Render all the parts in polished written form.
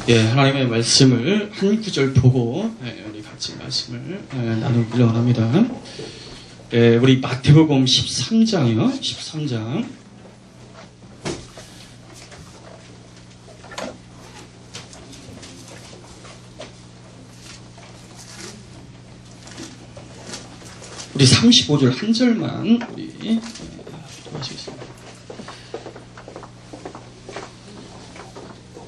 예, 하나님의 말씀을 한 구절 보고 우리 같이 말씀을 나누기로 합니다. 예, 우리 마태복음 13장이요. 13장. 우리 35절 한 절만 우리 하시겠습니다.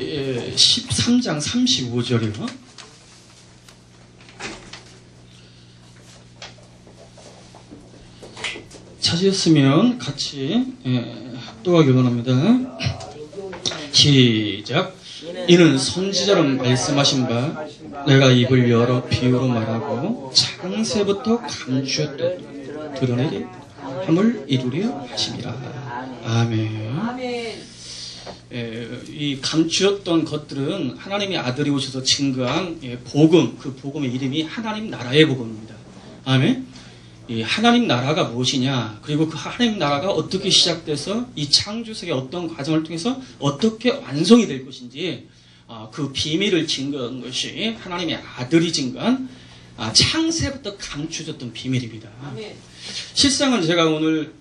13장 35절이요. 찾으셨으면 같이 합독하기 원합니다. 시작. 이는 선지자로 말씀하신 바 내가 입을 열어 비유로 말하고 창세부터 감추었던 드러내게 함을 이루려 하심이라. 아멘. 이 감추었던 것들은 하나님의 아들이 오셔서 증거한 복음, 그 복음의 이름이 하나님 나라의 복음입니다. 아멘. 이 하나님 나라가 무엇이냐, 그리고 그 하나님 나라가 어떻게 시작돼서 이 창조세계 어떤 과정을 통해서 어떻게 완성이 될 것인지 그 비밀을 증거한 것이 하나님의 아들이 증거한 창세부터 감추어졌던 비밀입니다. 아멘. 실상은 제가 오늘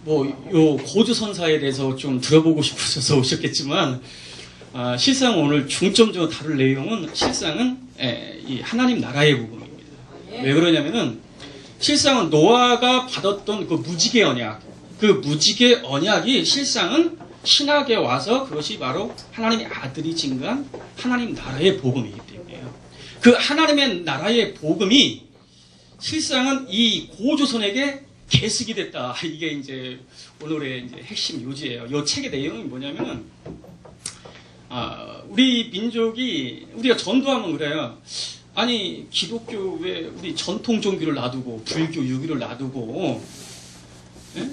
요 고주선사에 대해서 좀 들어보고 싶으셔서 오셨겠지만, 실상 오늘 중점적으로 다룰 내용은 실상은 이 하나님 나라의 복음입니다. 왜 그러냐면은 실상은 노아가 받았던 그 무지개 언약, 그 무지개 언약이 실상은 신학에 와서 그것이 바로 하나님의 아들이 증거한 하나님 나라의 복음이기 때문에요. 그 하나님의 나라의 복음이 실상은 이 고조선에게 계승이 됐다. 이게 이제 오늘의 이제 핵심 요지예요. 이 책의 내용이 뭐냐면은, 우리 민족이, 우리가 전도하면 그래요. 아니, 기독교 왜 우리 전통 종교를 놔두고, 불교, 유교를 놔두고, 예?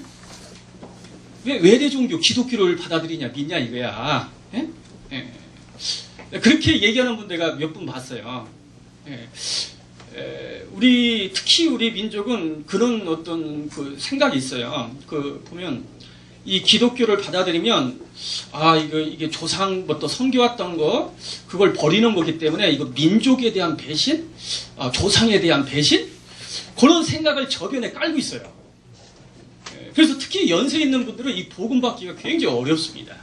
왜 외대 종교, 기독교를 받아들이냐, 믿냐, 이거야. 예? 예. 그렇게 얘기하는 분 내가 몇 분 봤어요. 예. 특히 우리 민족은 그런 어떤 그 생각이 있어요. 보면, 이 기독교를 받아들이면, 이게 조상부터 섬겨왔던 거, 그걸 버리는 거기 때문에, 이거 민족에 대한 배신? 조상에 대한 배신? 그런 생각을 저변에 깔고 있어요. 그래서 특히 연세 있는 분들은 이 복음 받기가 굉장히 어렵습니다.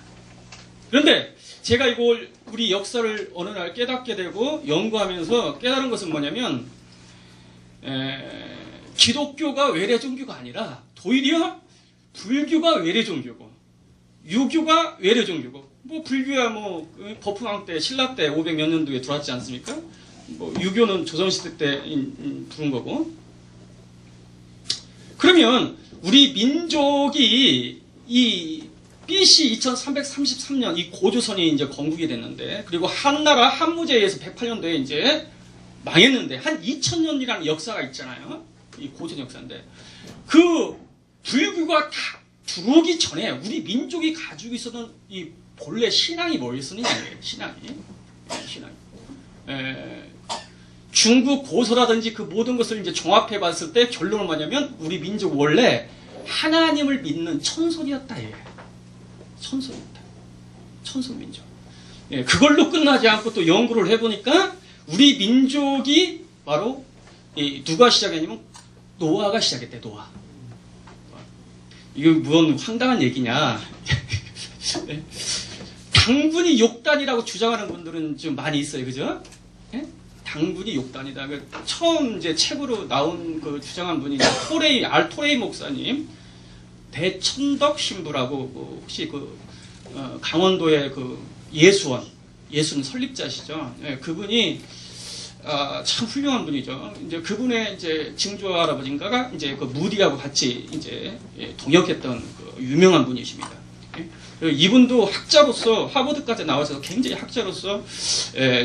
그런데, 제가 이걸, 우리 역사를 어느 날 깨닫게 되고, 연구하면서 깨달은 것은 뭐냐면, 기독교가 외래 종교가 아니라 도리어 불교가 외래 종교고 유교가 외래 종교고, 불교야 버프왕 때 신라 때 500몇 년도에 들어왔지 않습니까? 유교는 조선시대 때 부른 거고. 그러면 우리 민족이 이 BC 2333년 이 고조선이 이제 건국이 됐는데, 그리고 한나라 한무제에 의해서 108년도에 이제 망했는데, 한 2000년이라는 역사가 있잖아요. 이 고전 역사인데, 그 불교가 다 들어오기 전에 우리 민족이 가지고 있었던 이 본래 신앙이 뭐였었느냐, 신앙이. 중국 고서라든지 그 모든 것을 이제 종합해 봤을 때 결론은 뭐냐면, 우리 민족 원래 하나님을 믿는 천손이었다, 천손이었다. 천손민족. 그걸로 끝나지 않고 또 연구를 해보니까, 우리 민족이 바로 누가 시작했냐면 노아가 시작했대. 노아. 이거 무슨 황당한 얘기냐. 당분이 욕단이라고 주장하는 분들은 좀 많이 있어요. 그죠? 예? 당분이 욕단이다. 처음 이제 책으로 나온 그 주장한 분이 알토레이 목사님, 대천덕 신부라고, 혹시 강원도의 예수원 설립자시죠. 예, 그분이 참 훌륭한 분이죠. 이제 그분의 이제 증조 할아버지인가가 이제 그 무디하고 같이 이제 동역했던 유명한 분이십니다. 예? 이분도 학자로서 하버드까지 나와서 굉장히 학자로서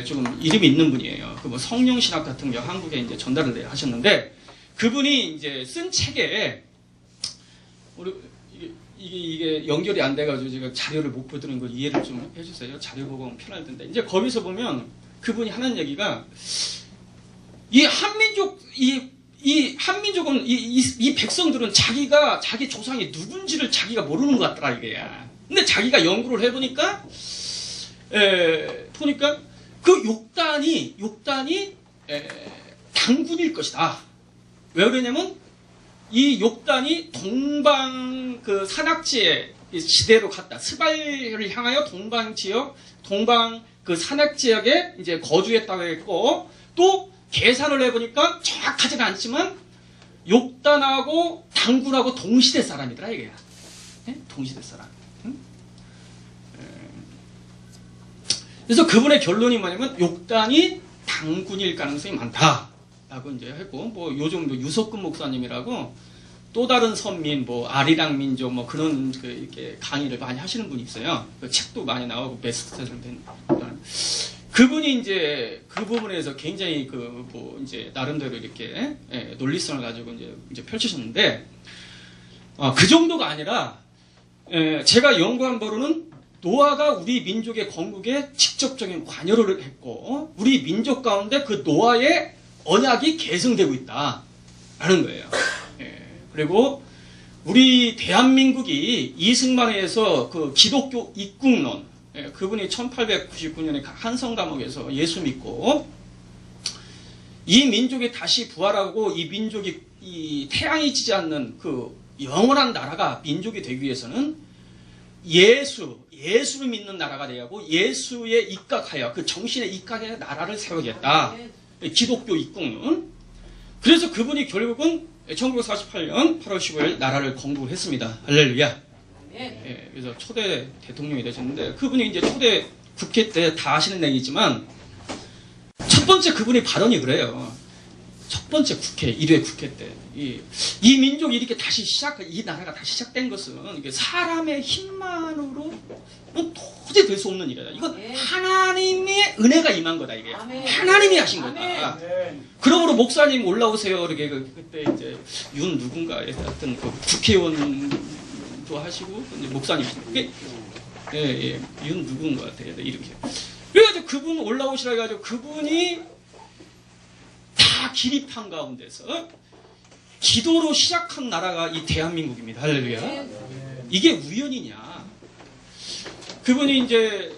좀 이름이 있는 분이에요. 성령 신학 같은 거 한국에 이제 전달을 하셨는데, 그분이 이제 쓴 책에 이게 연결이 안 돼가지고 제가 자료를 못 보드는 걸 이해를 좀 해주세요. 자료 보고 편할 텐데, 이제 거기서 보면 그분이 하는 얘기가, 이 한민족은 이 백성들은 자기 조상이 누군지를 자기가 모르는 것 같더라, 이거야. 근데 자기가 연구를 해보니까 보니까 그 욕단이 당군일 것이다. 왜 그러냐면 이 욕단이 동방 그 산악지의 지대로 갔다. 스발을 향하여 동방 지역, 동방 그 산악 지역에 이제 거주했다고 했고, 또 계산을 해보니까 정확하지는 않지만 욕단하고 당군하고 동시대 사람이더라 이게. 네? 동시대 사람. 응? 그래서 그분의 결론이 뭐냐면 욕단이 당군일 가능성이 많다라고 이제 했고, 뭐 요즘 뭐 유석근 목사님이라고 또 다른 선민, 뭐 아리랑 민족, 뭐 그런 그 이렇게 강의를 많이 하시는 분이 있어요. 그 책도 많이 나오고 베스트셀러 된. 그분이 이제 그 부분에서 굉장히 그 뭐 이제 나름대로 이렇게 논리성을 가지고 이제 펼치셨는데, 그 정도가 아니라 제가 연구한 바로는 노아가 우리 민족의 건국에 직접적인 관여를 했고, 우리 민족 가운데 그 노아의 언약이 계승되고 있다라는 거예요. 그리고 우리 대한민국이 이승만에 의해서 그 기독교 입국론, 그분이 1899년에 한성 감옥에서 예수 믿고 이 민족이 다시 부활하고 이 민족이 이 태양이 지지 않는 그 영원한 나라가 민족이 되기 위해서는 예수를 믿는 나라가 되야 하고 예수에 입각하여 그 정신에 입각해 나라를 세우겠다. 기독교 입국론. 그래서 그분이 결국은 1948년 8월 15일 나라를 건국을 했습니다. 할렐루야. 그래서 초대 대통령이 되셨는데, 그분이 이제 초대 국회 때 다 하시는 얘기지만, 첫 번째 그분의 발언이 그래요. 첫 번째 국회, 1회 국회 때. 이 민족이 이렇게 이 나라가 다시 시작된 것은 이게 사람의 힘만으로는 도저히 될 수 없는 일이다. 이건 하나님의 은혜가 임한 거다, 이게. 하나님이 하신 거다. 그러므로 목사님 올라오세요. 이렇게 그때 이제 윤 누군가 하여튼 그 국회의원도 하시고 이제 목사님이시고 윤 누군 것 같아요. 이렇게. 그래가지고 그분 올라오시라 해가지고 그분이 다 기립한 가운데서 기도로 시작한 나라가 이 대한민국입니다. 할렐루야. 이게 우연이냐? 그분이 이제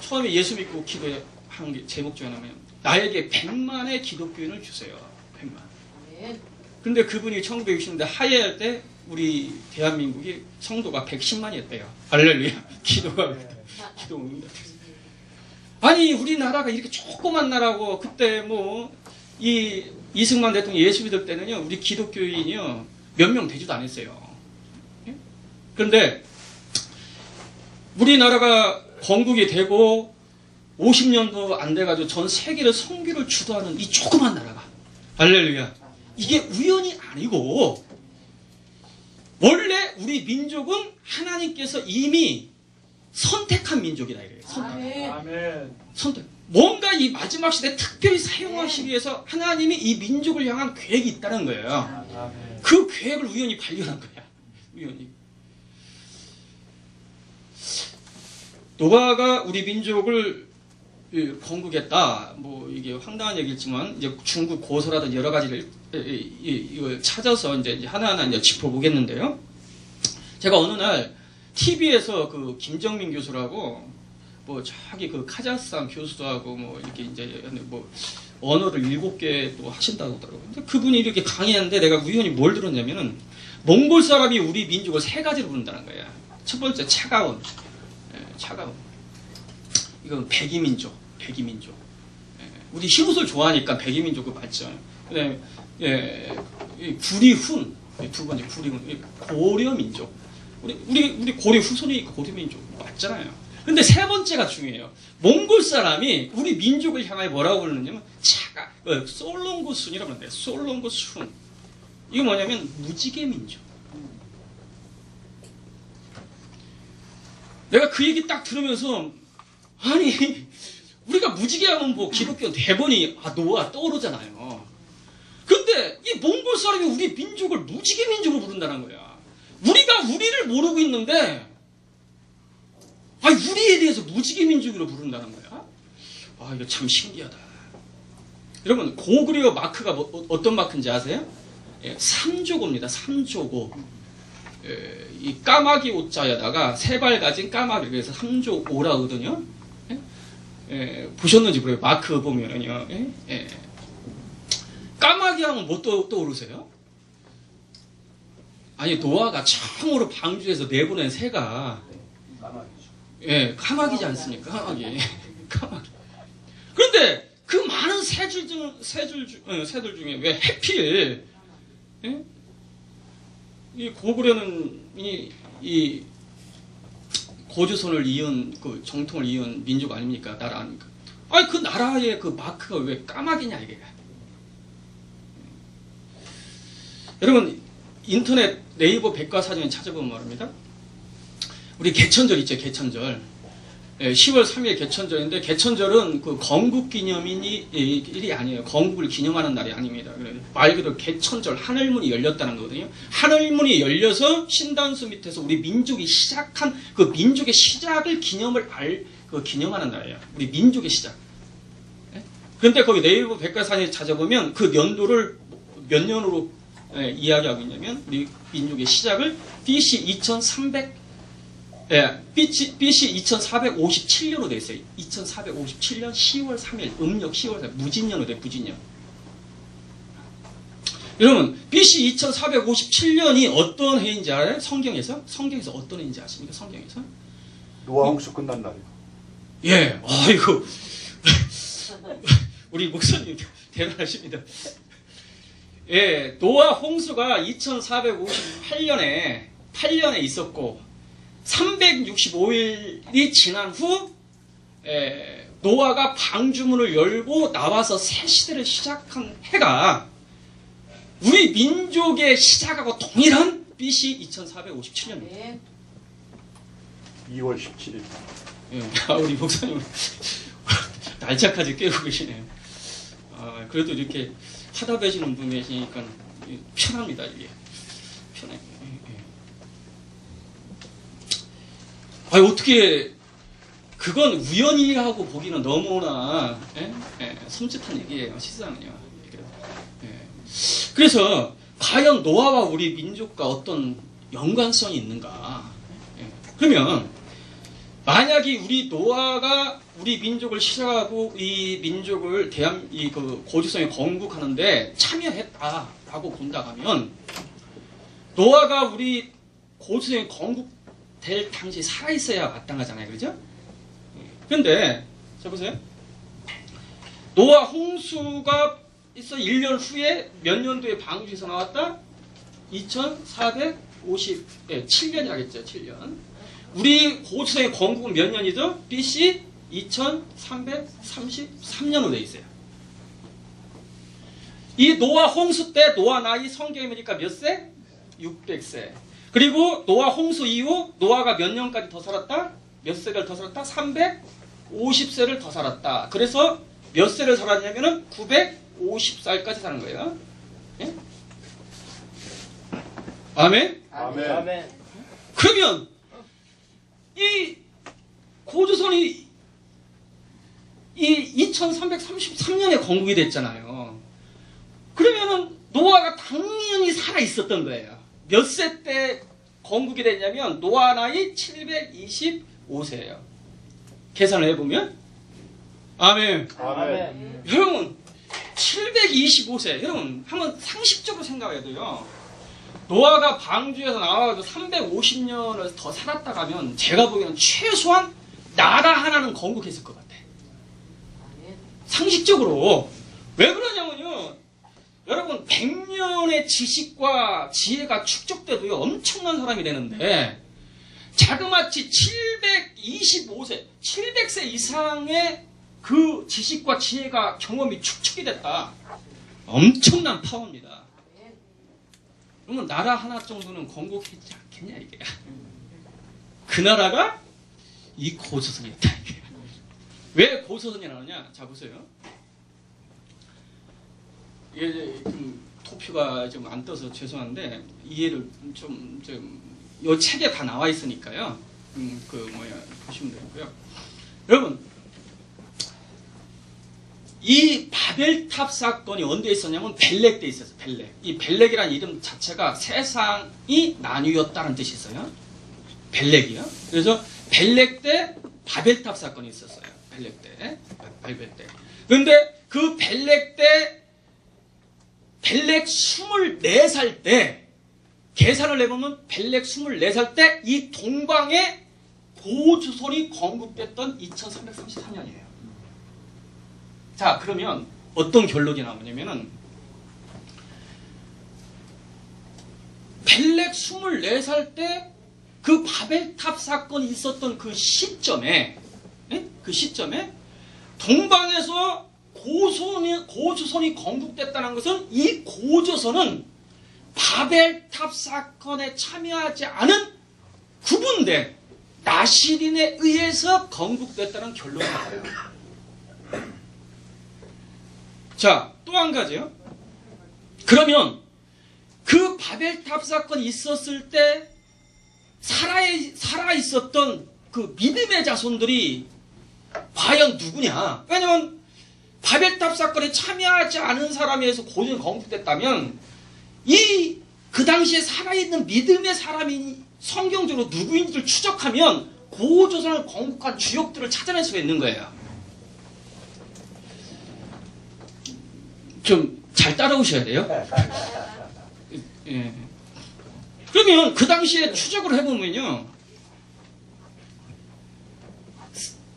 처음에 예수 믿고 기도한 게 제목 중에 하나면 나에게 100만의 기독교인을 주세요. 100만. 근데 그분이 1960년대 하예할 때 우리 대한민국이 성도가 110만이었대요. 할렐루야. 기도가 아니 우리나라가 이렇게 조그만 나라고, 그때 뭐 이승만 대통령 예수 믿을 때는요 우리 기독교인이요 몇 명 되지도 않았어요. 그런데 우리나라가 건국이 되고 50년도 안 돼가지고 전 세계를 선교를 주도하는 이 조그만 나라가, 할렐루야, 이게 우연이 아니고 원래 우리 민족은 하나님께서 이미 선택한 민족이다 이래요. 선택. 뭔가 이 마지막 시대에 특별히 사용하시기 위해서 하나님이 이 민족을 향한 계획이 있다는 거예요. 그 계획을 우연히 발견한 거야. 우연히. 노아가 우리 민족을 건국했다. 뭐 이게 황당한 얘기지만 이제 중국 고서라든 여러 가지를 이걸 찾아서 이제 하나하나 이제 짚어보겠는데요. 제가 어느 날 TV에서 그 김정민 교수라고 뭐 저기 그 카자흐스탄 교수하고 뭐 이렇게 이제 뭐 언어를 7개 또 하신다고 하더라고요. 근데 그분이 이렇게 강의하는데 내가 우연히 뭘 들었냐면은 몽골 사람이 우리 민족을 3가지로 부른다는 거야. 첫 번째 차가운. 이건 백이민족. 우리 희웃을 좋아하니까 백이민족을 맞죠. 그다음에 구리훈. 두 번째 구리훈. 고려민족. 우리 고려 후손이 고려민족 맞잖아요. 근데 3번째가 중요해요. 몽골 사람이 우리 민족을 향하여 뭐라고 부르느냐면 솔롱고순이라고 하는데, 솔롱고순. 이거 뭐냐면 무지개 민족. 내가 그 얘기 딱 들으면서 아니 우리가 무지개 하면 뭐 기독교 대본이 노아 떠오르잖아요. 근데 이 몽골 사람이 우리 민족을 무지개 민족으로 부른다는 거야. 우리가 우리를 모르고 있는데 우리에 대해서 무지개 민족으로 부른다는 거야. 이거 참 신기하다. 여러분 고구려 마크가 어떤 마크인지 아세요? 삼조고입니다. 삼조고. 이 까마귀 오자에다가 3발 가진 까마귀, 그래서 삼조오라 하거든요. 보셨는지 모르겠어요. 마크 보면은요. 까마귀 하면 뭐 떠오르세요? 아니, 노아가 처음으로 방주에서 내보낸 새가 까마귀지 않습니까? 까마귀. 까마귀. 그런데 그 많은 새들 중에 왜 해필 이 고구려는 이 고조선을 이은 그 정통을 이은 민족 아닙니까? 나라 아닙니까? 아니 그 나라의 그 마크가 왜 까마귀냐 이게. 여러분 인터넷 네이버 백과사전에 찾아보면 말입니다. 우리 개천절 있죠, 개천절. 10월 3일 개천절인데 개천절은 그 건국기념일이 아니에요. 건국을 기념하는 날이 아닙니다. 말 그대로 개천절, 하늘문이 열렸다는 거거든요. 하늘문이 열려서 신단수 밑에서 우리 민족이 시작한 그 민족의 시작을 기념하는 날이에요. 우리 민족의 시작. 그런데 거기 네이버 백과사전에 찾아보면 그 연도를 몇 년으로 이야기하고 있냐면 우리 민족의 시작을 BC 2457년으로 되어 있어요. 2457년 10월 3일, 음력 10월 3일, 무진년으로 돼요, 무진년. 여러분, BC 2457년이 어떤 해인지 알아요? 성경에서 어떤 해인지 아십니까? 성경에서? 노아 홍수 끝난 날이요. 예, 아이고. 우리 목사님 대단하십니다. 예, 노아 홍수가 2458년에 8년에 있었고 365일이 지난 후 노아가 방주문을 열고 나와서 새 시대를 시작한 해가 우리 민족의 시작하고 동일한 BC 2457년입니다. 2월 17일. 예, 우리 목사님 날짜까지 깨우고 계시네요. 그래도 이렇게 하다 배시는 분 계시니까 편합니다. 이게 편해. 어떻게 그건 우연이라고 보기는 너무나 섬찟한 얘기예요. 실상은요. 그래서 과연 노아와 우리 민족과 어떤 연관성이 있는가? 그러면 만약에 우리 노아가 우리 민족을 시작하고 이 민족을 그 고주성에 건국하는데 참여했다라고 본다면 노아가 우리 고주성에 건국될 당시 살아있어야 마땅하잖아요, 그렇죠? 그런데 자 보세요. 노아 홍수가 있어 1년 후에 몇 년도에 방주에서 나왔다? 2457년이라겠죠, 7년. 우리 고주성의 건국은 몇 년이죠? BC 2333년으로 되어 있어요. 이 노아 홍수 때 노아 나이 성경에 보니까 몇 세? 600세. 그리고 노아 홍수 이후 노아가 몇 년까지 더 살았다? 몇 세를 더 살았다? 350세를 더 살았다. 그래서 몇 세를 살았냐면은 950살까지 사는 거예요. 예? 아멘? 아멘. 그러면 이 고조선이 이 2333년에 건국이 됐잖아요. 그러면은 노아가 당연히 살아 있었던 거예요. 몇 세 때 건국이 됐냐면 노아 나이 725세예요. 계산을 해보면 아멘. 아멘. 여러분 725세 여러분 한번 상식적으로 생각해도요. 노아가 방주에서 나와가지고 350년을 더 살았다 가면 제가 보기에는 최소한 나라 하나는 건국했을 것 같아. 상식적으로. 왜 그러냐면요. 여러분 100년의 지식과 지혜가 축적돼도요. 엄청난 사람이 되는데 자그마치 725세, 700세 이상의 그 지식과 지혜가 경험이 축적이 됐다. 엄청난 파워입니다. 그러면 나라 하나 정도는 건국했지 않겠냐 이게. 그 나라가 이 고조선이었다 이게. 왜 고조선이라느냐? 자 보세요. 이게 좀 토표가 좀 안 떠서 죄송한데 이해를 요 책에 다 나와 있으니까요. 보시면 되고요. 여러분 이 바벨탑 사건이 언제 있었냐면 벨렉 때 있었어요. 벨렉. 이 벨렉이라는 이름 자체가 세상이 나뉘었다는 뜻이 있어요. 벨렉이요. 그래서 벨렉 때 바벨탑 사건이 있었어요. 벨렉 때. 벨렉 때. 그런데 그 벨렉 때, 벨렉 24살 때, 계산을 해보면 벨렉 24살 때 이 동방에 고조선이 건국됐던 2334년이에요. 자, 그러면 어떤 결론이 나오냐면은 벨렉 24살 때 그 바벨탑 사건이 있었던 그 시점에, 그 시점에 동방에서 고조선이 건국됐다는 것은 이 고조선은 바벨탑 사건에 참여하지 않은 구분된 나시린에 의해서 건국됐다는 결론이 나와요. 자, 또 한 가지요. 그러면 그 바벨탑 사건이 있었을 때 살아 있었던 그 믿음의 자손들이 과연 누구냐? 왜냐면 바벨탑 사건에 참여하지 않은 사람에 의해서 고조선이 건국됐다면 그 당시에 살아있는 믿음의 사람이 성경적으로 누구인지를 추적하면 고조선을 건국한 주역들을 찾아낼 수가 있는 거예요. 좀 잘 따라오셔야 돼요. 예. 그러면 그 당시에 추적을 해보면요,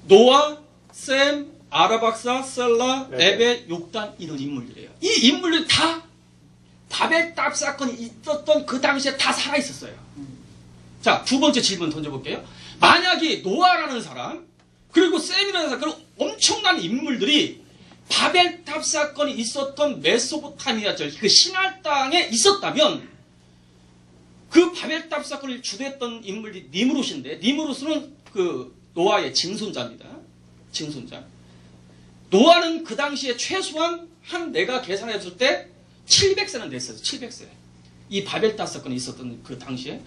노아, 셈, 아라박사, 셀라, 에베, 욕단 이런 인물들이에요. 이 인물들 다 바벨탑 사건이 있었던 그 당시에 다 살아있었어요. 자, 두 번째 질문 던져볼게요. 만약에 노아라는 사람, 그리고 셈이라는 사람, 그리고 엄청난 인물들이 바벨탑 사건이 있었던 메소포타미아 그 신할 땅에 있었다면 그 바벨탑 사건을 주도했던 인물이 니므롯인데, 니므롯은 그 노아의 증손자입니다. 증손자. 노아는 그 당시에 최소한 내가 계산했을 때 700세는 됐어요. 700세. 이 바벨탑 사건이 있었던 그 당시에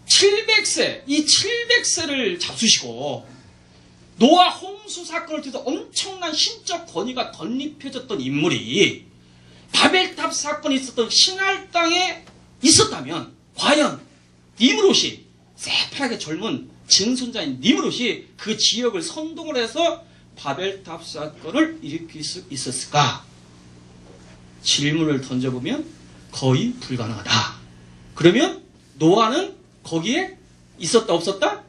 700세, 이 700세를 잡수시고 노아 홍수 사건을 통해서 엄청난 신적 권위가 덧입혀졌던 인물이 바벨탑 사건이 있었던 신할 땅에 있었다면 과연 니므롯이, 새파랗게 젊은 증손자인 니므롯이 그 지역을 선동을 해서 바벨탑 사건을 일으킬 수 있었을까? 질문을 던져보면 거의 불가능하다. 그러면 노아는 거기에 있었다 없었다?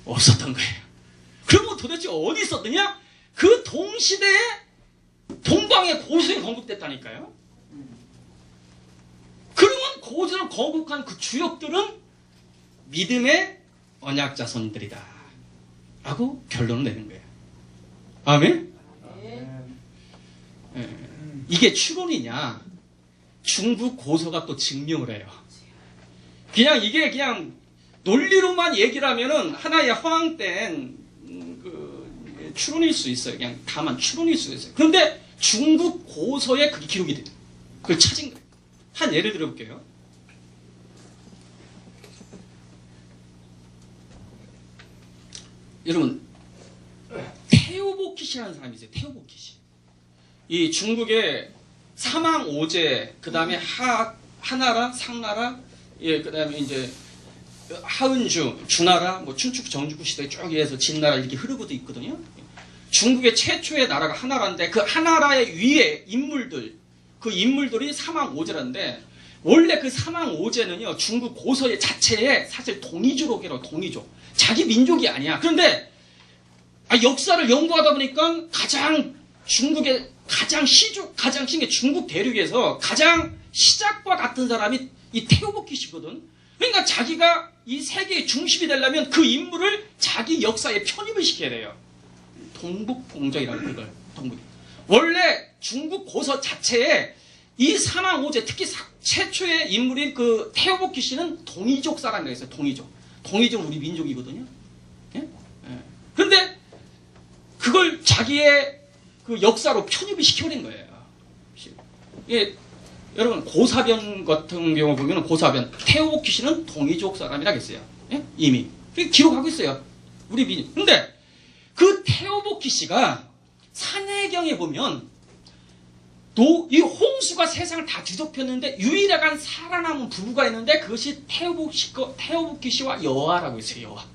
없었던 거예요. 그러면 도대체 어디 있었느냐? 그 동시대에 동방에 고조선이 건국됐다니까요. 그러면 고조선을 건국한 그 주역들은 믿음의 언약자손들이다 라고 결론을 내는 거예요. 아멘? 예. 이게 추론이냐? 중국 고서가 또 증명을 해요. 그냥 이게 그냥 논리로만 얘기를 하면은 하나의 허황된 추론일 수 있어요. 그냥 다만 추론일 수 있어요. 그런데 중국 고서에 그게 기록이 돼요. 그걸 찾은 거예요. 한 예를 들어볼게요. 여러분, 테오보키시라는 사람이 있어요. 테오보키시. 이 중국의 사망 오제, 그 다음에 하나라, 상나라, 예, 그 다음에 이제 하은주, 주나라, 뭐 춘추, 정주국 시대에 쭉 해서 진나라 이렇게 흐르고도 있거든요. 중국의 최초의 나라가 하나라인데 그 하나라의 위에 인물들, 그 인물들이 사망 오제라는데 원래 그 사망 오제는요 중국 고서 자체에 사실 동이족이라고. 동이족. 자기 민족이 아니야. 그런데 역사를 연구하다 보니까 중국의 가장 신기 중국 대륙에서 가장 시작과 같은 사람이 이 테오보키시거든. 그러니까 자기가 이 세계의 중심이 되려면 그 인물을 자기 역사에 편입을 시켜야 돼요. 동북공정이라는 그걸. 원래 중국 고서 자체에 이 사망 오제, 특히 최초의 인물인 그 테오보키시는 동이족 사람이라고 했어요. 동이족은 우리 민족이거든요. 예? 예. 그런데 그걸 자기의 그 역사로 편입을 시켜버린 거예요. 예. 여러분 고사변 같은 경우 보면 고사변 테오보키시는 동이족 사람이라고 했어요. 예? 이미 기록하고 있어요. 우리 민족. 근데 그 테오보키시가 산해경에 보면 이 홍수가 세상을 다 뒤덮였는데 유일하게 살아남은 부부가 있는데 그것이 테오보키시와 여아라고 했어요. 여아.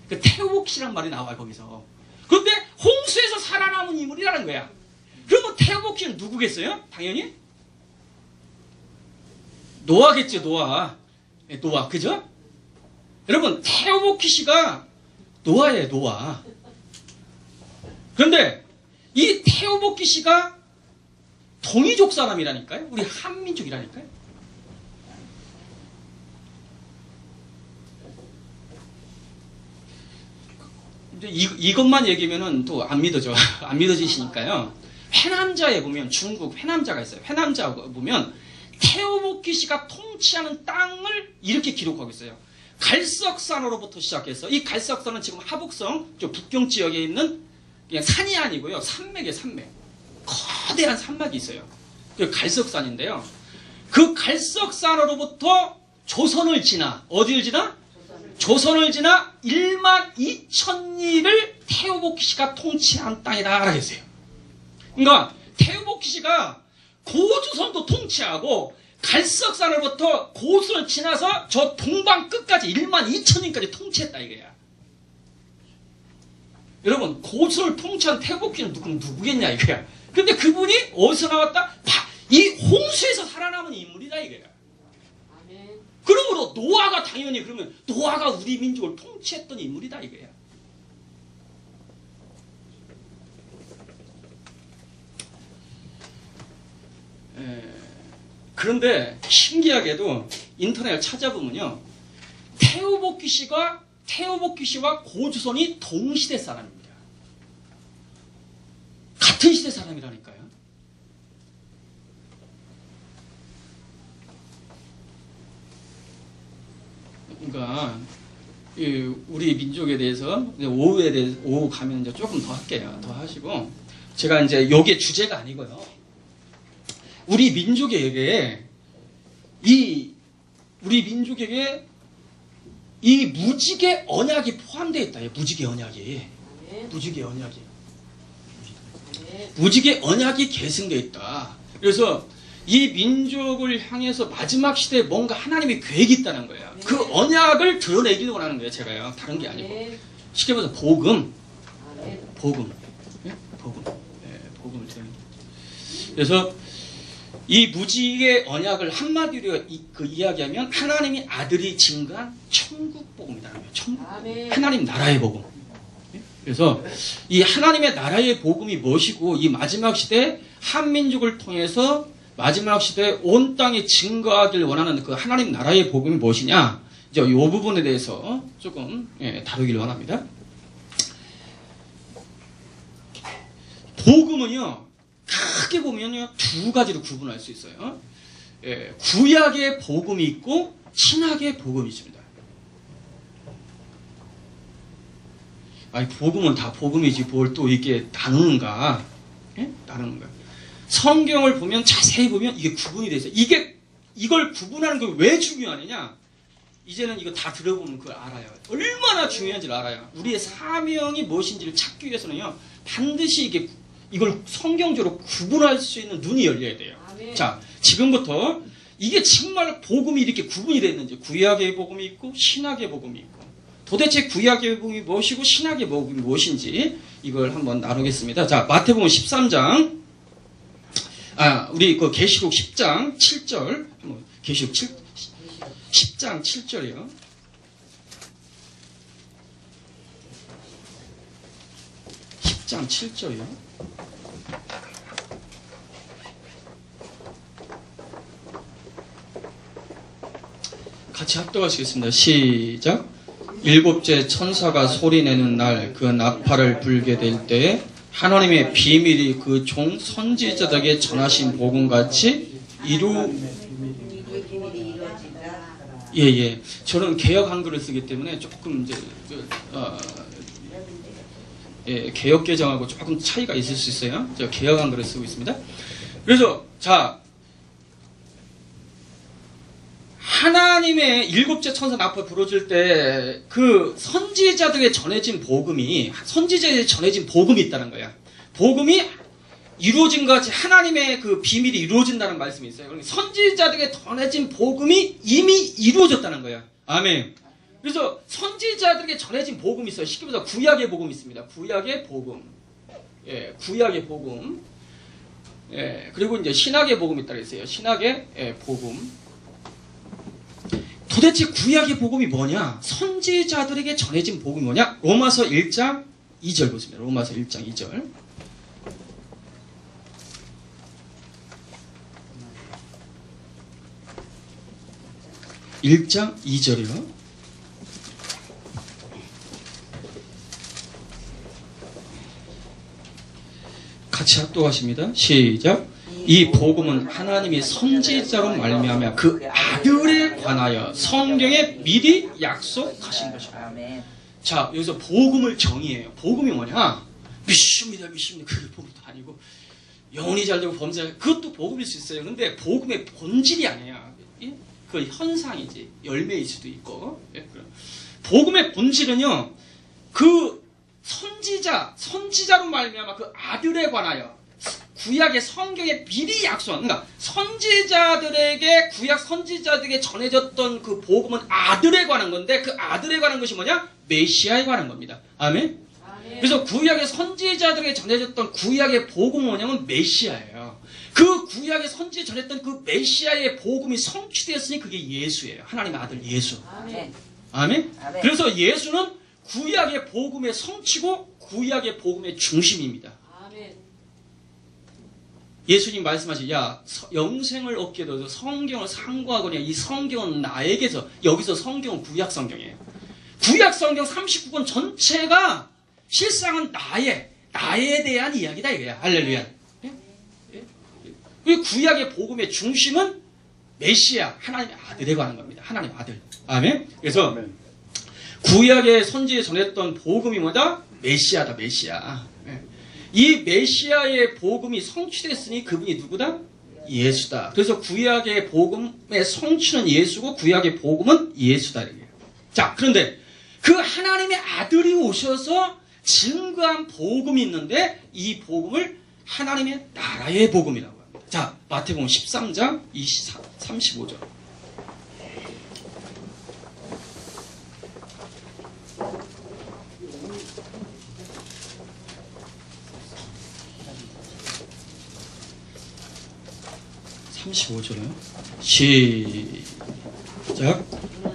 그 테오보키시란 말이 나와요 거기서. 그런데 홍수에 인물이라는 거야. 그러면 태어복귀는 누구겠어요? 당연히 노아겠죠. 노아. 노아. 그죠? 여러분 태어복귀 씨가 노아예요. 노아. 그런데 이 태어복귀 씨가 동이족 사람이라니까요. 우리 한민족이라니까요. 이제 이것만 얘기하면은 또 안 믿어져. 안 믿어지시니까요. 회남자에 보면 중국 회남자가 있어요. 회남자 보면 태어복귀 씨가 통치하는 땅을 이렇게 기록하고 있어요. 갈석산으로부터 시작해서 이 갈석산은 지금 하북성 저 북경 지역에 있는 그냥 산이 아니고요. 산맥이에요. 산맥. 거대한 산맥이 있어요. 그 갈석산인데요. 그 갈석산으로부터 조선을 지나 어디를 지나? 조선을 지나 1만 2천리를 태어복귀 씨가 통치한 땅이다 했어요. 그러니까 태어복귀 씨가 고조선도 통치하고 갈석산으로부터 고수를 지나서 저 동방 끝까지 1만 2천리까지 통치했다 이거야. 여러분 고수를 통치한 태어복귀는 누구겠냐 이거야. 근데 그분이 어디서 나왔다? 이 홍수에서 살아남은 인물이다 이거야. 그러므로 노아가 당연히 그러면 노아가 우리 민족을 통치했던 인물이다 이거야. 그런데 신기하게도 인터넷을 찾아보면요. 태어복귀 씨와 고조선이 동시대 사람입니다. 같은 시대 사람이라니까요. 그러니까 우리 민족에 대해서 오후 가면 이제 조금 더 할게요. 더 하시고 제가 이제 요게 주제가 아니고요. 우리 민족에게 이 무지개 언약이 포함되어 있다. 무지개 언약이. 무지개 언약이 계승되어 있다. 그래서 이 민족을 향해서 마지막 시대에 뭔가 하나님의 계획이 있다는 거예요. 그 언약을 드러내기를 원하는 거예요. 제가요. 다른 게 아니고. 쉽게 말해서 복음. 복음을 드러내는 거예요. 그래서 이 무지개 언약을 한마디로 이야기하면 하나님의 아들이 증거한 천국 복음이라는 거예요. 천국. 하나님 나라의 복음. 그래서 이 하나님의 나라의 복음이 무엇이고 이 마지막 시대 한민족을 통해서 마지막 시대에 온 땅에 증거하길 원하는 그 하나님 나라의 복음이 무엇이냐? 이제 이 부분에 대해서 조금 다루길 원합니다. 복음은요, 크게 보면요, 두 가지로 구분할 수 있어요. 구약의 복음이 있고 신약의 복음이 있습니다. 아니, 복음은 다 복음이지 뭘 또 이렇게 나누는가? 나누는가? 성경을 보면 자세히 보면 이게 구분이 돼 있어요. 이걸 구분하는 게 왜 중요하느냐? 이제는 이거 다 들어보면 그걸 알아요. 얼마나 중요한지를 알아요. 우리의 사명이 무엇인지를 찾기 위해서는요, 반드시 이걸 성경적으로 구분할 수 있는 눈이 열려야 돼요. 자, 지금부터 이게 정말 복음이 이렇게 구분이 됐는지, 구약의 복음이 있고 신약의 복음이 있고, 도대체 구약의 복음이 무엇이고 신약의 복음이 무엇인지 이걸 한번 나누겠습니다. 자, 마태복음 13장. 우리 그 계시록 10장 7절, 계시록 10장 7절이요. (10장 7절이요) 같이 합독하시겠습니다. 시작. 일곱째 천사가 소리내는 날 그 나팔을 불게 될 때에 하나님의 비밀이 그 종 선지자들에게 전하신 복음같이 예. 저는 개역 한글을 쓰기 때문에 조금 이제 개역 개정하고 조금 차이가 있을 수 있어요. 제가 개역 한글을 쓰고 있습니다. 그래서 자, 하나님의 일곱째 천사 나팔 불어줄 때 그 선지자들에게 전해진 복음이 있다는 거야. 복음이 이루어진 것 같이 하나님의 그 비밀이 이루어진다는 말씀이 있어요. 그러니까 선지자들에게 전해진 복음이 이미 이루어졌다는 거야. 아멘. 그래서 선지자들에게 전해진 복음이 있어요. 쉽게 말해서 구약의 복음이 있습니다. 구약의 복음. 예, 구약의 복음, 예, 그리고 이제 신약의 복음이 있다고 했어요. 신약의 복음. 도대체 구약의 복음이 뭐냐? 선지자들에게 전해진 복음이 뭐냐? 로마서 1장 2절 보십니다. 로마서 1장 2절. 1장 2절이요. 같이 합독하십니다. 시작. 이 복음은 하나님이 선지자로 말미암아 그 아들에 관하여 성경에 미리 약속하신 것이다. 자, 여기서 복음을 정의해요. 복음이 뭐냐? 믿습니다. 그게 복음도 아니고 영혼이 잘되고 범죄, 그것도 복음일 수 있어요. 근데 복음의 본질이 아니야. 그 현상이지. 열매일 수도 있고. 복음의 본질은요, 그 선지자로 말미암아 그 아들에 관하여 구약의 성경에 미리 약속한, 그러니까 선지자들에게, 구약 선지자들에게 전해졌던 그 복음은 아들에 관한 건데, 그 아들에 관한 것이 뭐냐? 메시아에 관한 겁니다. 아멘? 그래서 구약의 선지자들에게 전해졌던 구약의 복음은 뭐냐면 메시아예요. 그 구약의 선지에 전했던 그 메시아의 복음이 성취되었으니 그게 예수예요. 하나님의 아들 예수. 아멘. 아멘? 그래서 예수는 구약의 복음의 성취고 구약의 복음의 중심입니다. 예수님 말씀하신, 야, 영생을 얻게 되어서 성경을 상고하거냐. 이 성경은 나에게서, 여기서 성경은 구약 성경이에요. 구약 성경 39권 전체가 실상은 나에 대한 이야기다 이거야. 할렐루야. 그 구약의 복음의 중심은 메시아, 하나님의 아들에 관한 겁니다. 하나님의 아들. 아멘. 그래서 아멘. 구약의 선지에 전했던 복음이 뭐다? 메시아다, 메시아. 이 메시아의 복음이 성취됐으니 그분이 누구다? 예수다. 그래서 구약의 복음의 성취는 예수고 구약의 복음은 예수다. 자, 그런데 그 하나님의 아들이 오셔서 증거한 복음이 있는데 이 복음을 하나님의 나라의 복음이라고 합니다. 자, 마태복음 13장 35절. 시작.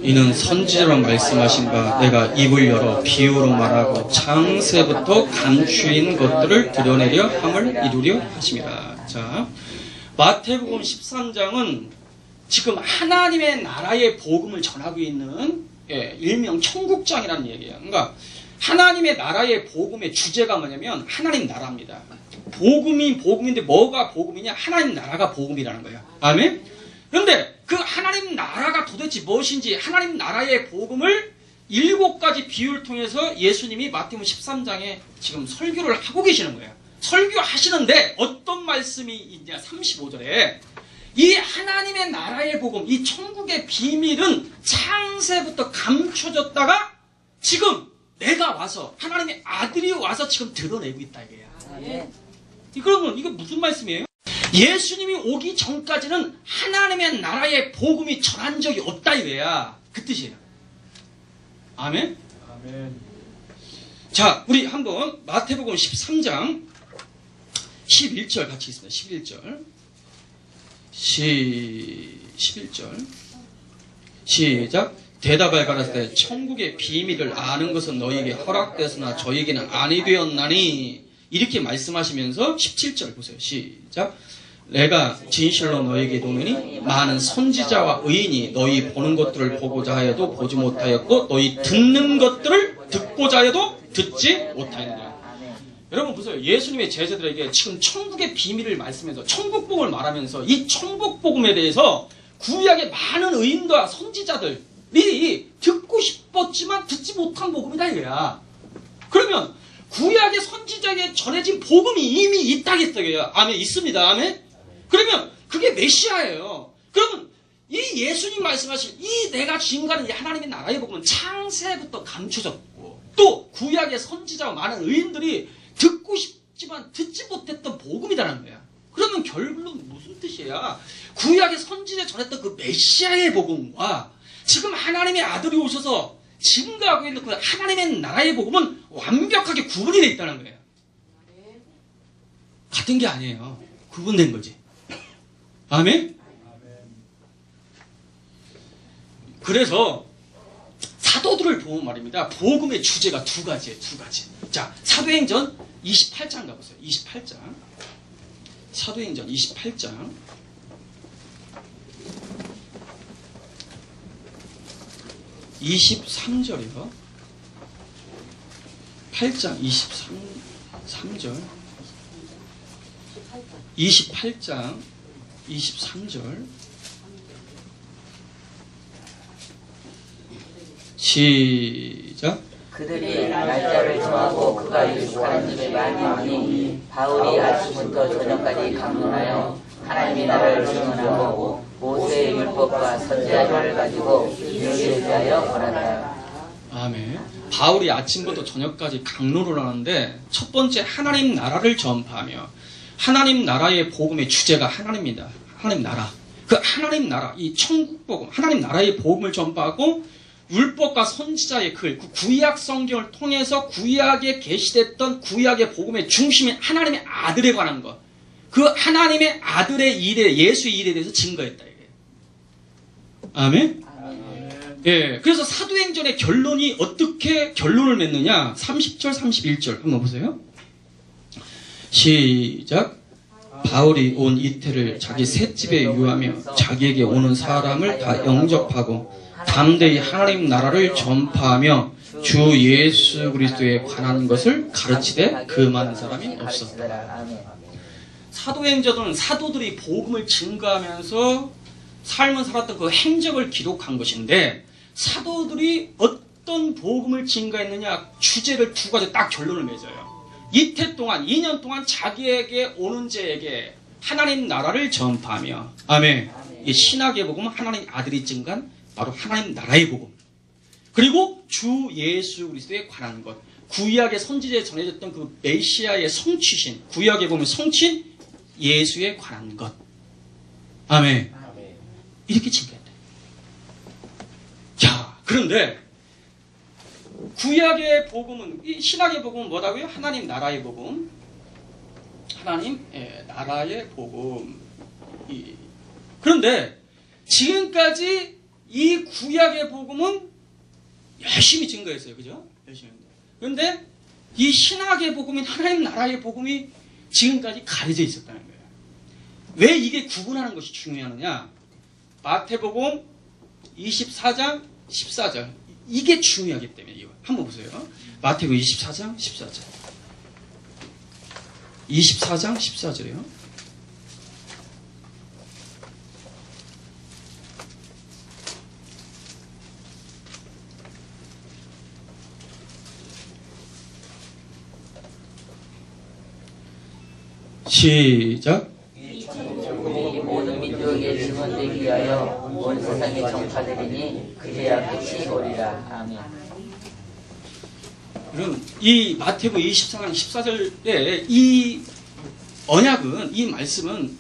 이는 선지자로 말씀하신 바 내가 입을 열어 비유로 말하고 창세부터 감추인 것들을 드러내려 함을 이루려 하심이라. 자, 마태복음 13장은 지금 하나님의 나라의 복음을 전하고 있는, 일명 천국장이라는 얘기예요. 그러니까 하나님의 나라의 복음의 주제가 뭐냐면 하나님 나라입니다. 복음이 복음인데 뭐가 복음이냐? 하나님 나라가 복음이라는 거예요. 아멘? 그런데 그 하나님 나라가 도대체 무엇인지, 하나님 나라의 복음을 7가지 비유를 통해서 예수님이 마태복음 13장에 지금 설교를 하고 계시는 거예요. 설교하시는데 어떤 말씀이 있냐? 35절에 이 하나님의 나라의 복음, 이 천국의 비밀은 창세부터 감춰졌다가 지금 내가 와서, 하나님의 아들이 와서 지금 드러내고 있다 이거야. 그러면 이거 무슨 말씀이에요? 예수님이 오기 전까지는 하나님의 나라의 복음이 전한 적이 없다 이거야. 그 뜻이에요. 아멘? 아멘. 자, 우리 한번 마태복음 13장 11절 같이 있습니다. 11절. 시작. 대답하여 가라사대 천국의 비밀을 아는 것은 너희에게 허락되었으나 저에게는 아니 되었나니. 이렇게 말씀하시면서 17절 보세요. 시작. 내가 진실로 너희에게 이르노니 많은 선지자와 의인이 너희 보는 것들을 보고자 하여도 보지 못하였고 너희 듣는 것들을 듣고자 하여도 듣지 못하였느니라. 여러분 보세요. 예수님의 제자들에게 지금 천국의 비밀을 말씀해서 천국복음을 말하면서 이 천국복음에 대해서 구약의 많은 의인과 선지자들이 듣고 싶었지만 듣지 못한 복음이다 이거야. 그러면 구약의 선지자에게 전해진 복음이 이미 있다겠어요. 아멘. 있습니다. 아멘. 그러면 그게 메시아예요. 그러면 이 예수님 말씀하신 이 내가 증거하는 이 하나님의 나라의 복음은 창세부터 감춰졌고 또 구약의 선지자와 많은 의인들이 듣고 싶지만 듣지 못했던 복음이라는 거야. 그러면 결국은 무슨 뜻이야? 구약의 선지자에 전했던 그 메시아의 복음과 지금 하나님의 아들이 오셔서 증거하고 있는 그 하나님의 나라의 복음은 완벽하게 구분이 되어 있다는 거예요. 받은 게 아니에요. 구분된 거지. 아멘? 그래서 사도들을 보면 말입니다. 복음의 주제가 두 가지예요. 두 가지. 자, 사도행전 28장 가보세요. 28장. 사도행전 28장. 23절이요. 8장 23절. 28장 23절. 시작. 그들이 날짜를 정하고 그가 유숙하는 집에 많이 오니 바울이 아침부터 저녁까지 강론하여 하나님의 나라를 증언하고 모세의 율법과 선지자를 가지고 이르기를 위하여 권한다. 아멘. 바울이 아침부터 저녁까지 강론을 하는데 첫 번째 하나님 나라를 전파하며 하나님 나라의 복음의 주제가 하나님입니다. 하나님 나라. 그 하나님 나라, 이 천국 복음, 하나님 나라의 복음을 전파하고 율법과 선지자의 글, 그 구약 성경을 통해서 구약에 계시됐던 구약의 복음의 중심인 하나님의 아들에 관한 것. 그 하나님의 아들의 일에, 예수의 일에 대해서 증거했다. 이게. 아멘? 예. 그래서 사도행전의 결론이 어떻게 결론을 맺느냐? 30절, 31절. 한번 보세요. 시작. 바울이 온 이태를 자기 셋집에 유하며 자기에게 오는 사람을 다 영접하고 담대히 하나님 나라를 전파하며 주 예수 그리스도에 관한 것을 가르치되 그 많은 사람이 없었다. 사도행전은 사도들이 복음을 증거하면서 삶을 살았던 그 행적을 기록한 것인데 사도들이 어떤 복음을 증거했느냐 주제를 두 가지 딱 결론을 맺어요. 이태 동안 2년 동안 자기에게 오는 자에게 하나님 나라를 전파하며 아멘. 이 신학의 복음은 하나님 아들이 증거한 바로 하나님 나라의 복음. 그리고 주 예수 그리스도에 관한 것. 구약의 선지자에 전해졌던 그 메시아의 성취신, 구약에 보면 성취인 예수에 관한 것. 아멘. 이렇게 증거했다. 자, 그런데 구약의 복음은, 이 신학의 복음은 뭐라고요? 하나님 나라의 복음. 하나님 나라의 복음. 그런데 지금까지 이 구약의 복음은 열심히 증거했어요. 그죠? 열심히. 그런데 이 신학의 복음인 하나님 나라의 복음이 지금까지 가려져 있었다는 거예요. 왜 이게 구분하는 것이 중요하느냐? 마태복음 24장 14절. 이게 중요하기 때문에 이거 한번 보세요. 마태복음 24장 14절. 24장 14절이요. 시작. 이 모든 민족에게 증언되기 위하여 온 세상에 전파되리니 그제야 끝이 오리라. 아멘. 그럼 이 마태복음 24장 14절에 이 언약은, 이 말씀은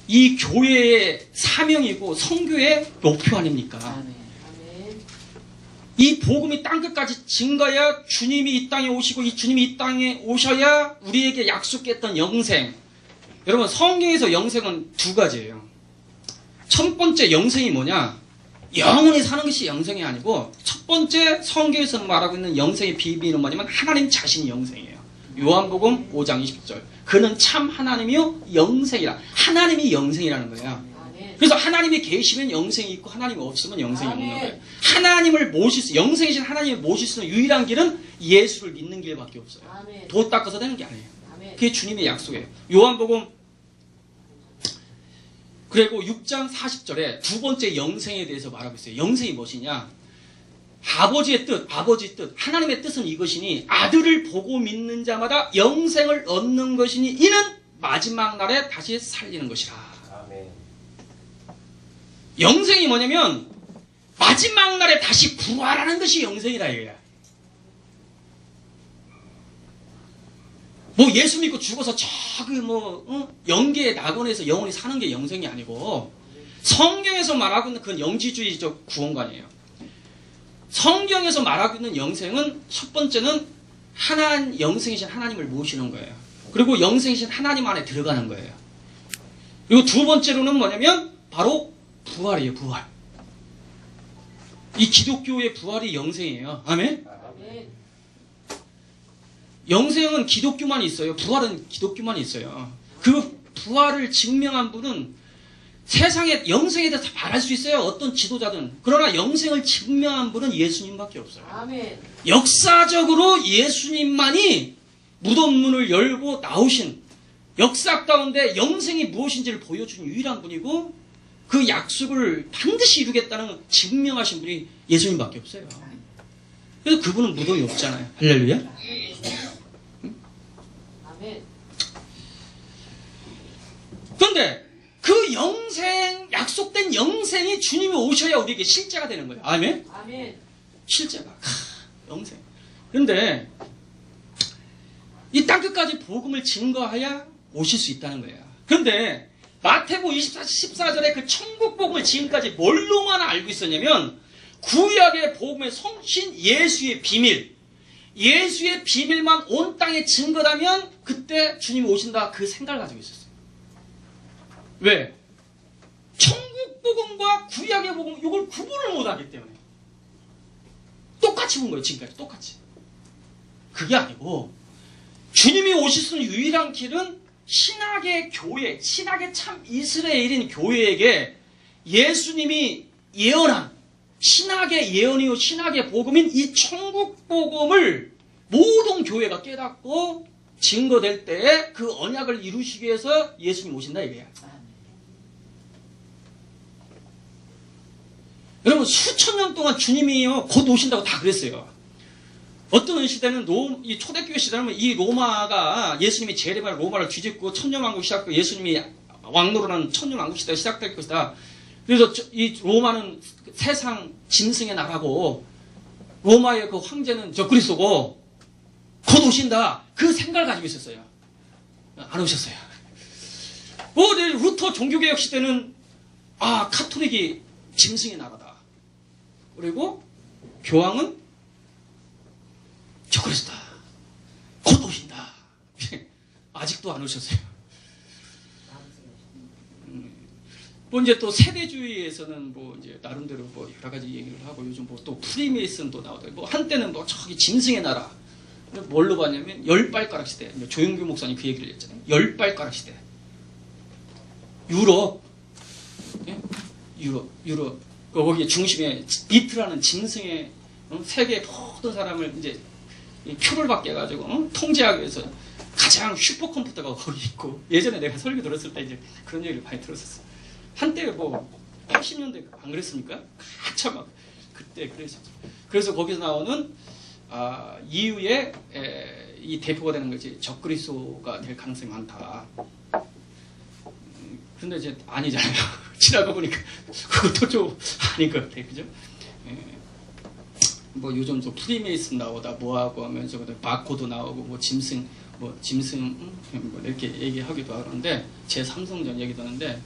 이 교회의 사명이고 성교의 목표 아닙니까? 아멘. 이 복음이 땅끝까지 증거해야 주님이 이 땅에 오시고 이 주님이 이 땅에 오셔야 우리에게 약속했던 영생. 여러분 성경에서 영생은 두 가지예요. 첫 번째 영생이 뭐냐? 영원히 사는 것이 영생이 아니고 첫 번째 성경에서 말하고 있는 영생의 비밀은 뭐냐면 하나님 자신이 영생이에요. 요한복음 5장 20절. 그는 참 하나님이요 영생이라. 하나님이 영생이라는 거예요. 그래서 하나님이 계시면 영생이 있고 하나님이 없으면 영생이 없는 거예요. 하나님을 모실 수, 영생이신 하나님을 모실 수 있는 유일한 길은 예수를 믿는 길밖에 없어요. 도 닦아서 되는 게 아니에요. 그게 주님의 약속이에요. 요한복음 그리고 6장 40절에 두 번째 영생에 대해서 말하고 있어요. 영생이 무엇이냐? 아버지의 뜻, 하나님의 뜻은 이것이니 아들을 보고 믿는 자마다 영생을 얻는 것이니 이는 마지막 날에 다시 살리는 것이라. 아멘. 영생이 뭐냐면 마지막 날에 다시 부활하는 것이 영생이라 이거야. 뭐 예수 믿고 죽어서 저기 영계의 낙원에서 영원히 사는 게 영생이 아니고 성경에서 말하고 있는 그건 영지주의적 구원관이에요. 성경에서 말하고 있는 영생은 첫 번째는 영생이신 하나님을 모시는 거예요. 그리고 영생이신 하나님 안에 들어가는 거예요. 그리고 두 번째로는 뭐냐면 바로 부활이에요. 부활. 이 기독교의 부활이 영생이에요. 아멘? 영생은 기독교만 있어요. 부활은 기독교만 있어요. 그 부활을 증명한 분은 세상에 영생에 대해서 말할 수 있어요. 어떤 지도자든. 그러나 영생을 증명한 분은 예수님밖에 없어요. 아멘. 역사적으로 예수님만이 무덤문을 열고 나오신 역사 가운데 영생이 무엇인지를 보여준 유일한 분이고 그 약속을 반드시 이루겠다는 증명하신 분이 예수님밖에 없어요. 그래서 그분은 무덤이 없잖아요. 할렐루야. 아멘. 그런데 그 영생, 약속된 영생이 주님이 오셔야 우리에게 실제가 되는 거예요. 아멘? 아멘. 실제가. 영생. 그런데 이 땅끝까지 복음을 증거하여 오실 수 있다는 거예요. 그런데 마태복음 14절에 그 천국 복음을 지금까지 뭘로만 알고 있었냐면 구약의 복음의 성신 예수의 비밀, 예수의 비밀만 온 땅에 증거라면 그때 주님이 오신다 그 생각을 가지고 있었어요. 왜? 천국 복음과 구약의 복음 이걸 구분을 못하기 때문에 똑같이 본 거예요. 지금까지 똑같이. 그게 아니고 주님이 오실 수 있는 유일한 길은 신학의 교회, 신학의 참 이스라엘인 교회에게 예수님이 예언한 신학의 예언이요 신학의 복음인 이 천국 복음을 모든 교회가 깨닫고 증거될 때에 그 언약을 이루시기 위해서 예수님 오신다 이거야. 여러분 수천 년 동안 주님이요 곧 오신다고 다 그랬어요. 어떤 시대는 이 초대교회 시대는 이 로마가 예수님이 재림할 로마를 뒤집고 천년왕국 시작하고 예수님이 왕노릇하는 천년왕국 시대가 시작될 것이다. 그래서 이 로마는 세상 짐승의 나라고 로마의 그 황제는 적그리스도고 곧 오신다. 그 생각을 가지고 있었어요. 안 오셨어요. 루터 종교개혁 시대는 카톨릭이 짐승의 나라다. 그리고 교황은 적그리스도다. 곧 오신다. 아직도 안 오셨어요. 이제 또 세대주의에서는 이제 나름대로 여러 가지 얘기를 하고 요즘 또 프리메이슨도 나오고 한때는 저기 짐승의 나라. 뭘로 봤냐면 열발가락 시대. 조용규 목사님 그 얘기를 했잖아요. 열발가락 시대. 유럽. 거기에 중심에 비트라는 짐승의 세계 모든 사람을 이제 표를 받게 해가지고 통제하기 위해서 가장 슈퍼컴퓨터가 거기 있고 예전에 내가 설교 들었을 때 이제 그런 얘기를 많이 들었었어. 한때 80년대 안 그랬습니까? 한참 막 그때 그랬었죠. 그래서 거기서 나오는 이후에 이 대표가 되는 거지 적그리스도가 될 가능성이 많다. 근데 이제 아니잖아요. 지나가 보니까 그것도 좀 아닌 것 같아, 그죠? 요즘 또 프리메이슨 나오다 뭐하고 하면서 바코드 나오고 짐승 이렇게 얘기하기도 하는데 제 삼성전 얘기도 하는데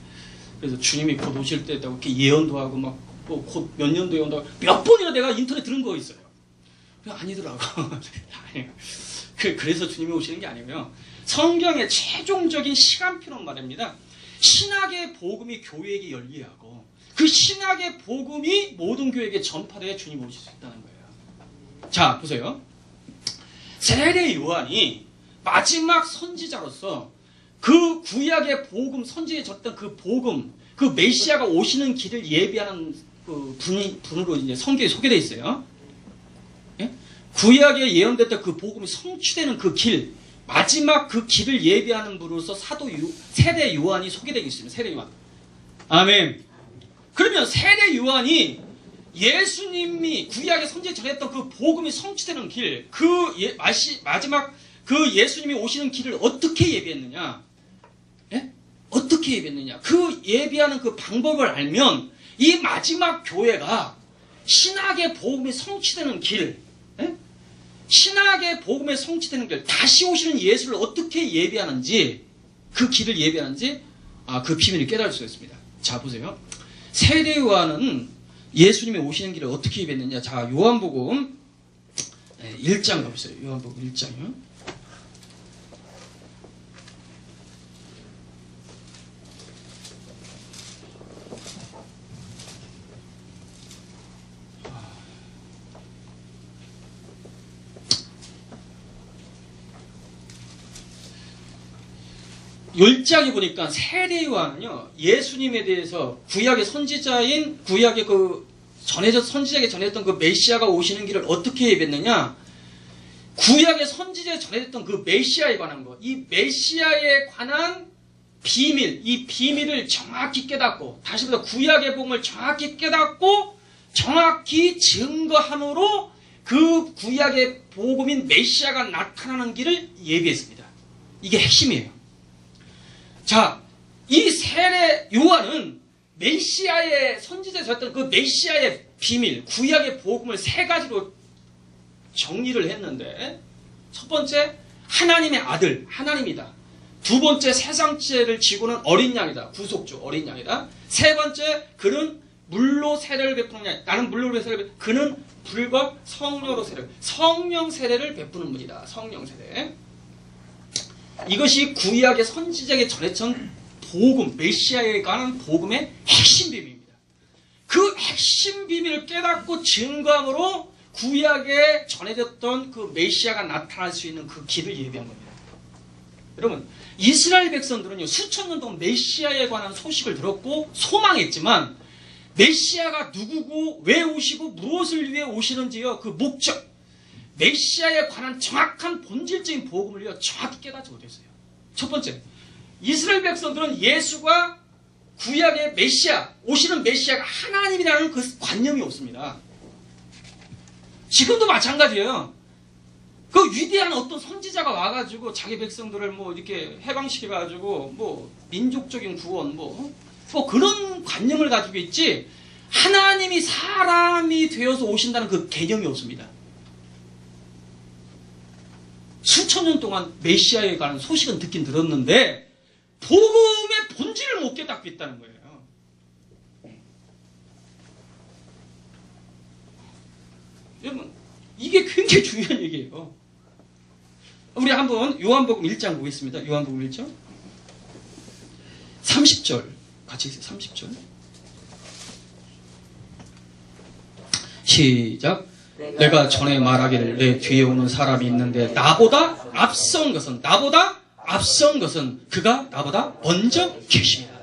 그래서 주님이 곧 오실 때 이렇게 예언도 하고 곧 몇 년도에 온다고 몇 번이나 내가 인터넷 들은 거 있어요. 아니더라고. 그래서 주님이 오시는 게 아니고요. 성경의 최종적인 시간표는 말입니다. 신학의 복음이 교회에게 열려야 하고 그 신학의 복음이 모든 교회에게 전파되어 주님이 오실 수 있다는 거예요. 자, 보세요. 세례 요한이 마지막 선지자로서 그 구약의 복음, 선지에 졌던 그 복음, 그 메시아가 오시는 길을 예비하는 그 분으로 이제 성경에 소개되어 있어요. 예? 구약에 예언됐던 그 복음이 성취되는 그 길, 마지막 그 길을 예비하는 분으로서 세례 요한이 소개되고 있습니다. 세례 요한. 아멘. 그러면 세례 요한이 예수님이 구약의 선지에 전했던 그 복음이 성취되는 길, 마지막 그 예수님이 오시는 길을 어떻게 예비했느냐? 예? 어떻게 예비했느냐? 그 예비하는 그 방법을 알면 이 마지막 교회가 신학의 복음이 성취되는 길, 예? 신학의 복음에 성취되는 길, 다시 오시는 예수를 어떻게 예비하는지, 그 길을 예비하는지, 그 비밀을 깨달을 수가 있습니다. 자, 보세요. 세례 요한은 예수님이 오시는 길을 어떻게 예비했느냐. 자, 요한복음 1장 가보세요. 요한복음 1장이요. 열장에 보니까 세례 요한은요, 예수님에 대해서 구약의 선지자인, 구약의 선지자에게 전했던 그 메시아가 오시는 길을 어떻게 예배했느냐? 구약의 선지자에 전해졌던 그 메시아에 관한 것, 이 메시아에 관한 비밀, 이 비밀을 정확히 깨닫고, 다시 말해서 구약의 복음을 정확히 깨닫고, 정확히 증거함으로 그 구약의 복음인 메시아가 나타나는 길을 예비했습니다. 이게 핵심이에요. 자, 이 세례 요한은 메시아의 선지자에 전했던 그 메시아의 비밀, 구약의 복음을 세 가지로 정리를 했는데, 첫 번째, 하나님의 아들, 하나님이다. 두 번째, 세상 죄를 지고는 어린 양이다. 구속주, 어린 양이다. 세 번째, 그는 물로 세례를 베푸는 양, 나는 물로 세례를 베푸는, 그는 불과 성령으로 성령 세례를 베푸는 분이다. 성령 세례. 이것이 구약의 선지자에게 전해진 복음, 메시아에 관한 복음의 핵심 비밀입니다. 그 핵심 비밀을 깨닫고 증거함으로 구약에 전해졌던 그 메시아가 나타날 수 있는 그 길을 예비한 겁니다. 여러분, 이스라엘 백성들은요, 수천 년 동안 메시아에 관한 소식을 들었고 소망했지만, 메시아가 누구고 왜 오시고 무엇을 위해 오시는지요, 그 목적, 메시아에 관한 정확한 본질적인 복음을요, 정확히 깨닫지 못했어요. 첫 번째, 이스라엘 백성들은 예수가 구약의 메시아, 오시는 메시아가 하나님이라는 그 관념이 없습니다. 지금도 마찬가지예요. 그 위대한 어떤 선지자가 와가지고 자기 백성들을 뭐 이렇게 해방시켜가지고 뭐 민족적인 구원 뭐 그런 관념을 가지고 있지, 하나님이 사람이 되어서 오신다는 그 개념이 없습니다. 수천 년 동안 메시아에 관한 소식은 듣긴 들었는데 복음의 본질을 못 깨닫고 있다는 거예요. 여러분, 이게 굉장히 중요한 얘기예요. 우리 한번 요한복음 1장 보겠습니다. 요한복음 1장 30절 같이 읽으세요. 30절 시작. 내가 전에 말하기를 내 뒤에 오는 사람이 있는데 나보다 앞선 것은 그가 나보다 먼저 계십니다.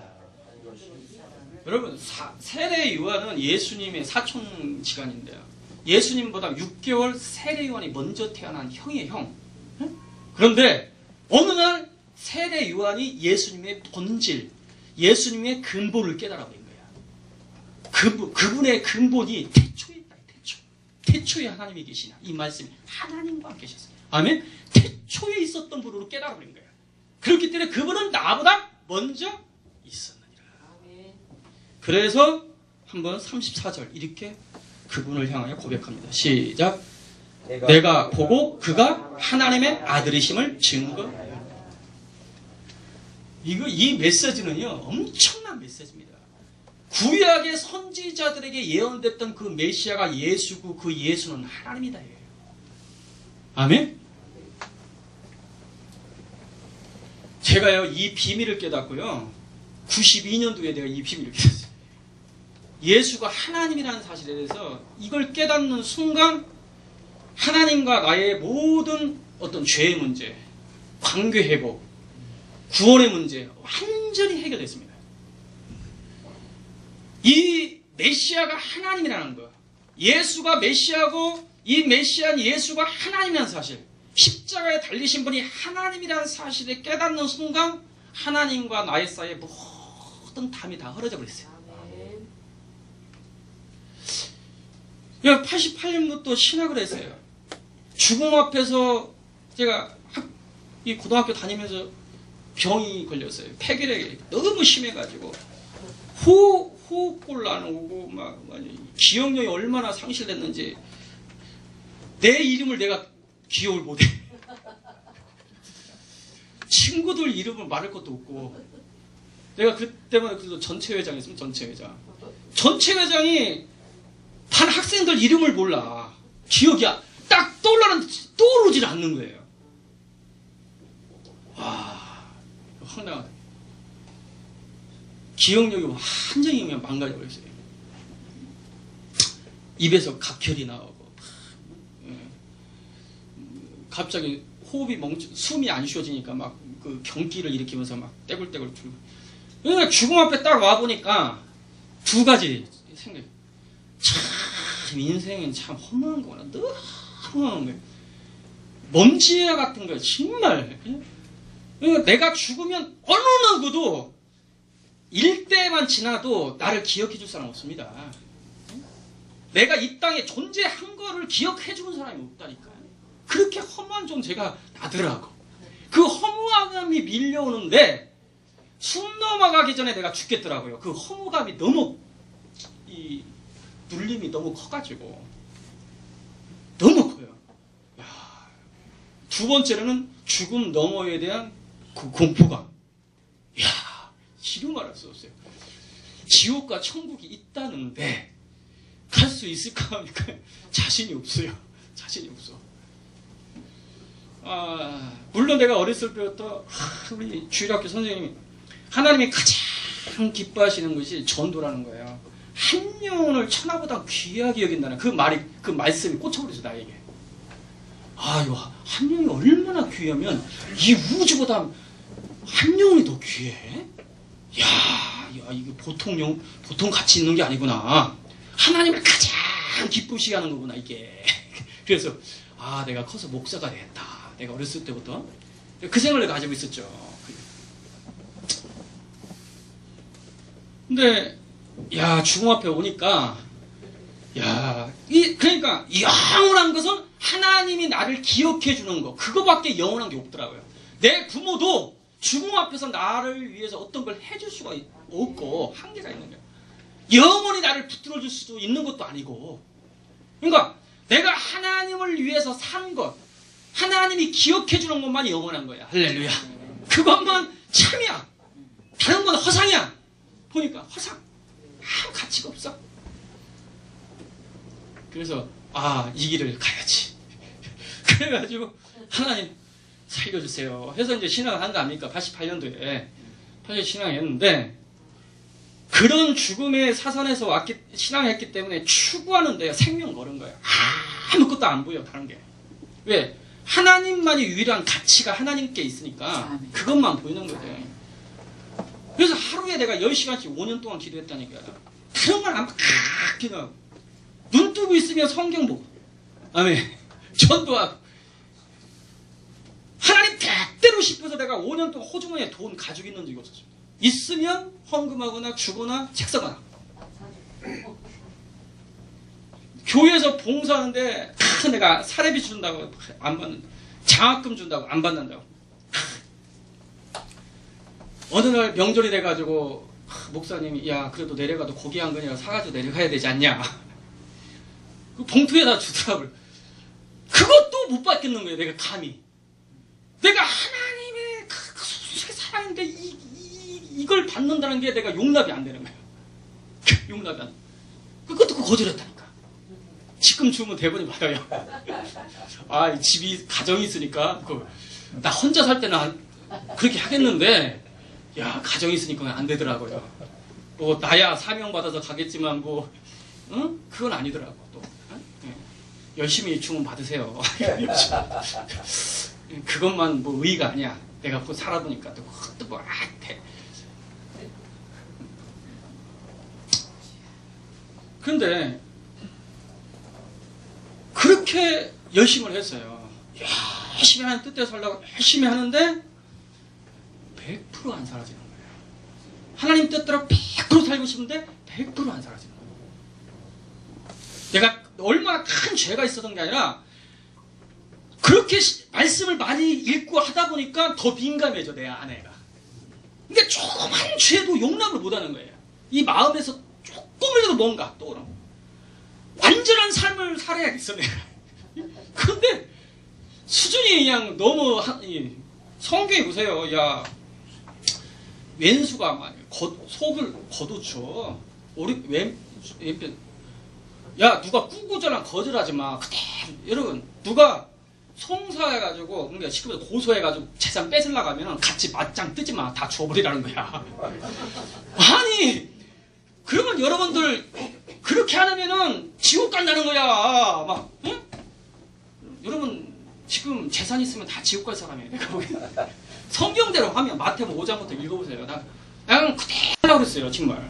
여러분, 세례 요한은 예수님의 사촌지간인데요, 예수님보다 6개월 세례 요한이 먼저 태어난 형이에요, 형. 그런데 어느 날 세례 요한이 예수님의 본질, 예수님의 근본을 깨달아 버린 거야. 그분의 근본이 태초에 있다. 태초에 하나님이 계시나, 이 말씀이 하나님과 함께 계셨어요. 아멘. 태초에 있었던 분으로 깨달아 버린 거야. 그렇기 때문에 그분은 나보다 먼저 있었느니라. 그래서 한번 34절 이렇게 그분을 향하여 고백합니다. 시작. 내가 보고 그가 하나님의 아들이심을 증거하여. 이 메시지는요, 엄청난 메시지입니다. 구약의 선지자들에게 예언됐던 그 메시아가 예수고 그 예수는 하나님이다. 아멘? 제가요, 이 비밀을 깨닫고요, 92년도에 내가 이 비밀을 깨닫어요. 예수가 하나님이라는 사실에 대해서 이걸 깨닫는 순간 하나님과 나의 모든 어떤 죄의 문제, 관계 회복, 구원의 문제 완전히 해결됐습니다. 이 메시아가 하나님이라는 것, 예수가 메시아고 이 메시아는 예수가 하나님이라는 사실, 십자가에 달리신 분이 하나님이라는 사실을 깨닫는 순간 하나님과 나의 사이에 모든 담이 다 흐려져 버렸어요. 88년부터 신학을 했어요. 죽음 앞에서 제가 이 고등학교 다니면서 병이 걸렸어요. 폐결핵이 너무 심해가지고 호흡곤란 오고 막 기억력이 얼마나 상실됐는지 내 이름을 내가 기억을 못해. 친구들 이름을 말할 것도 없고, 내가 그때만 그래도 전체회장 했으면 전체회장이 반 학생들 이름을 몰라. 기억이 딱 떠오르질 않는 거예요. 와, 황당하다. 기억력이 완전히 그냥 망가져버렸어요. 입에서 갑혈이 나오고, 갑자기 호흡이 숨이 안 쉬어지니까 막 그 경기를 일으키면서 막 떼굴떼굴 불고. 그러니까 죽음 앞에 딱 와 보니까 두 가지 생각이. 참 인생은 참 허무한 거구나. 너무 허무한 거예요. 먼지와 같은 거예요. 정말. 그러니까 내가 죽으면 어느 누구도 일대만 지나도 나를 기억해 줄 사람 없습니다. 내가 이 땅에 존재한 거를 기억해 주는 사람이 없다니까요. 그렇게 허무한 존재가 나더라고. 그 허무함이 밀려오는데 숨 넘어가기 전에 내가 죽겠더라고요. 그 허무감이 너무 이 눌림이 너무 커가지고 너무 커요. 야, 두 번째로는 죽음 너머에 대한 그 공포감. 이야, 이루 말할 수 없어요. 지옥과 천국이 있다는데 갈 수 있을까 하니까 자신이 없어요. 자신이 없어. 물론 내가 어렸을 때부터 우리 주일학교 선생님이 하나님이 가장 기뻐하시는 것이 전도라는 거예요. 한 영혼을 천하보다 귀하게 여긴다는 그 말이, 그 말씀이 꽂혀버렸어, 나에게. 이거 한 영이 얼마나 귀하면 이 우주보다 한 영이 더 귀해? 야, 이게 보통 가치 있는 게 아니구나. 하나님을 가장 기쁘시게 하는 거구나, 이게. 그래서, 내가 커서 목사가 되겠다. 내가 어렸을 때부터. 그 생각을 가지고 있었죠. 근데, 죽음 앞에 오니까, 그러니까, 영원한 것은 하나님이 나를 기억해 주는 거. 그거밖에 영원한 게 없더라고요. 내 부모도 죽음 앞에서 나를 위해서 어떤 걸 해줄 수가 없고, 한계가 있는 거예요. 영원히 나를 붙들어 줄 수도 있는 것도 아니고. 그러니까, 내가 하나님을 위해서 산 것, 하나님이 기억해 주는 것만이 영원한 거야. 할렐루야. 그것만 참이야. 다른 건 허상이야. 보니까 허상. 아무 가치가 없어. 그래서 이 길을 가야지. 그래가지고 하나님 살려주세요. 해서 이제 신앙을 한 거 아닙니까? 88년도에 신앙했는데 그런 죽음의 사선에서 신앙했기 때문에 추구하는데 생명 걸은 거예요. 아무것도 안 보여 다른 게. 왜? 하나님만이 유일한 가치가 하나님께 있으니까 그것만 보이는 거죠. 그래서 하루에 내가 10시간씩 5년 동안 기도했다니까요. 그런 걸 안 기도하고 눈 뜨고 있으면 성경 보고 아멘. 전도하고 하나님 대대로 싶어서 내가 5년 동안 호주머니에 돈 가지고 있는 적이 없었어요. 있으면 헌금하거나 주거나 책 사거나. 교회에서 봉사하는데 내가 사례비 준다고 안 받는다. 장학금 준다고 안 받는다고. 어느 날 명절이 돼가지고 목사님이 그래도 내려가도 고기 한 근이라 사가지고 내려가야 되지 않냐. 그 봉투에다 주더라고요. 그것도 못 받겠는 거예요. 내가 감히. 내가 하나님의 그 사랑인데 이걸 받는다는 게 내가 용납이 안 되는 거예요. 용납이 안 돼. 그것도 거절했다니까. 지금 주면 대본이 받아요. 집이 가정이 있으니까 나 혼자 살 때는 그렇게 하겠는데 가정이 있으니까 안 되더라고요. 나야 사명 받아서 가겠지만 그건 아니더라고. 또 열심히 주문 받으세요. 그것만 의의가 아니야. 내가 살아보니까 또 그런데 그렇게 열심을 했어요. 열심히 하는 뜻대로 살려고 열심히 하는데 100% 안 사라지는 거예요. 하나님 뜻대로 100% 살고 싶은데 100% 안 사라지는 거예요. 내가 얼마나 큰 죄가 있었던 게 아니라 그렇게 말씀을 많이 읽고 하다 보니까 더 민감해져 내 아내가. 그러니까 조그만 죄도 용납을 못하는 거예요. 이 마음에서 조금이라도 뭔가 떠오르는 거예요. 완전한 삶을 살아야겠어 내가. 그런데 수준이 그냥 너무 성경에 보세요. 왼수가 속을 거두쳐. 누가 꾸꾸절한 거절하지 마. 여러분 누가 송사해가지고 그러니까 시끄러 고소해가지고 재산 뺏으려고 하면 같이 맞짱 뜨지 마. 다 줘버리라는 거야. 아니 그러면 여러분들 그렇게 안 하면은 지옥 간다는 거야. 응? 여러분 지금 재산 있으면 다 지옥 갈 사람이에요. 내가 보기에는 성경대로 하면 마태복음 5장부터 읽어보세요. 나 그냥 그대로 하려고 그랬어요. 정말.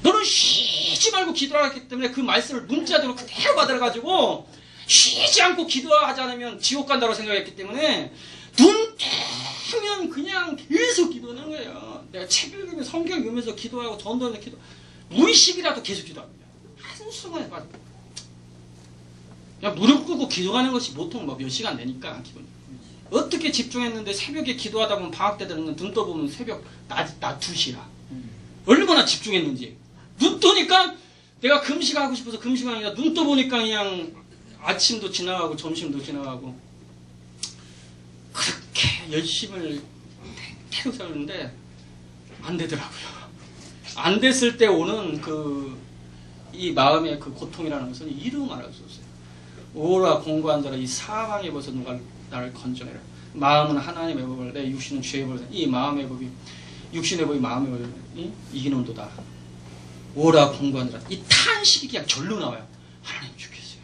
너는 쉬지 말고 기도하기 때문에 그 말씀을 문자대로 그대로 받아가지고 쉬지 않고 기도하지 않으면 지옥 간다고 생각했기 때문에 눈 뜨면 그냥 계속 기도하는 거예요. 내가 책 읽으면 성경 읽으면서 기도하고 전도하면서 기도 무의식이라도 계속 기도합니다. 한순간에 빠져. 그냥 무릎 꿇고 기도하는 것이 보통 뭐 몇 시간 되니까 기본. 어떻게 집중했는데 새벽에 기도하다 보면 방학 때 되는 눈 떠보면 새벽 낮 2시라. 얼마나 집중했는지. 눈 뜨니까 내가 금식하고 싶어서 금식하는 게 아니라 눈 떠보니까 그냥 아침도 지나가고 점심도 지나가고 그렇게 열심을 태로 살았는데 안 되더라고요. 안 됐을 때 오는 이 마음의 그 고통이라는 것은 이루 말할 수 없어요. 오라 공고한 자라 이 사망의 벗어 누가 나를 건져내라. 마음은 하나님의 법을 내 육신은 죄의 법을 이 마음의 법이 육신의 법이 마음의 법을 이기는도다. 오라 공고한 자라 이 탄식이 그냥 절로 나와요. 하나님 죽겠어요.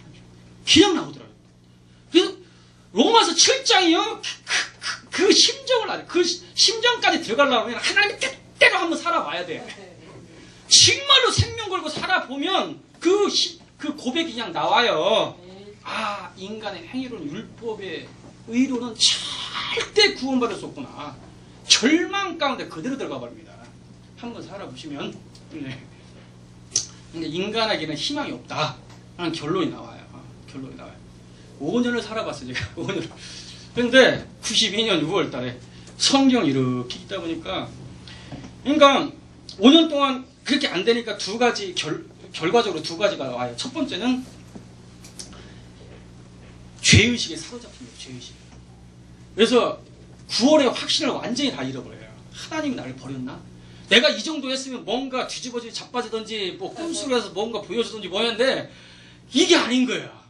그냥 나오더라고요. 그래서 로마서 7장이요. 그 심정을 알아요. 그 심정까지 들어가려면 하나님의 뜻대로 한번 살아봐야 돼. 정말로 생명 걸고 살아보면 그 고백이 그냥 나와요. 아, 인간의 행위로는 율법의 의로는 절대 구원받을 수 없구나. 절망 가운데 그대로 들어가 버립니다. 한번 살아보시면. 네. 근데 인간에게는 희망이 없다. 라는 결론이 나와요. 결론이 나와요. 5년을 살아봤어요, 제가. 5년을. 근데 92년 6월 달에 성경을 이렇게 읽다 보니까, 그러니까 5년 동안 그렇게 안 되니까 두 가지, 결과적으로 두 가지가 와요. 첫 번째는 죄의식에 사로잡힌 거예요, 죄의식. 그래서 9월에 확신을 완전히 다 잃어버려요. 하나님이 나를 버렸나? 내가 이 정도 했으면 뭔가 뒤집어지고 자빠지든지, 뭐 꿈속에서 뭔가 보여주든지 뭐였는데, 이게 아닌 거야.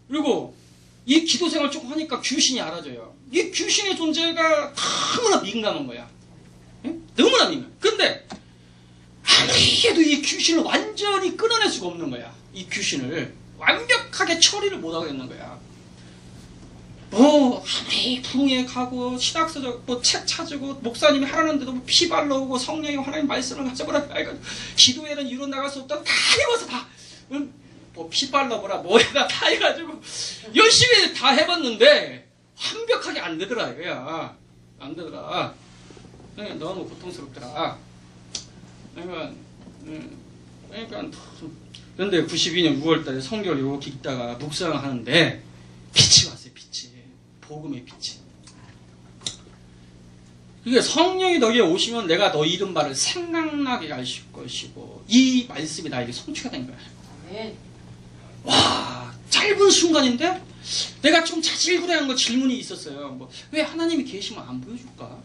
그리고 이 기도 생활 조금 하니까 귀신이 알아져요. 이 귀신의 존재가 너무나 민감한 거야. 응? 너무나 민감. 근데 아무리 해도 이 귀신을 완전히 끊어낼 수가 없는 거야. 이 귀신을 완벽하게 처리를 못하고 있는 거야. 뭐 아무리 부흥회 가고 신학서 뭐 책 찾고 목사님이 하라는데도 뭐 피 발라오고 성령이 하나님 말씀을 가져보라 해가지고 기도회는 이루 나갈 수 없다고 다 해봐서 다 뭐 피 발라보라 뭐에다 다 해가지고 열심히 다 해봤는데 완벽하게 안 되더라 이거야. 안 되더라. 그러니까 너무 고통스럽더라. 그러니까 그런데 92년 6월달에 성경을 이렇게 읽다가 묵상을 하는데 빛이 왔어요. 빛이. 복음의 빛이. 이게 성령이 너희에 오시면 내가 너희 이름 바를 생각나게 하실 것이고 이 말씀이 나에게 성취가 된 거야. 와, 짧은 순간인데 내가 좀 자질구레한 거 질문이 있었어요. 뭐, 왜 하나님이 계시면 안 보여줄까?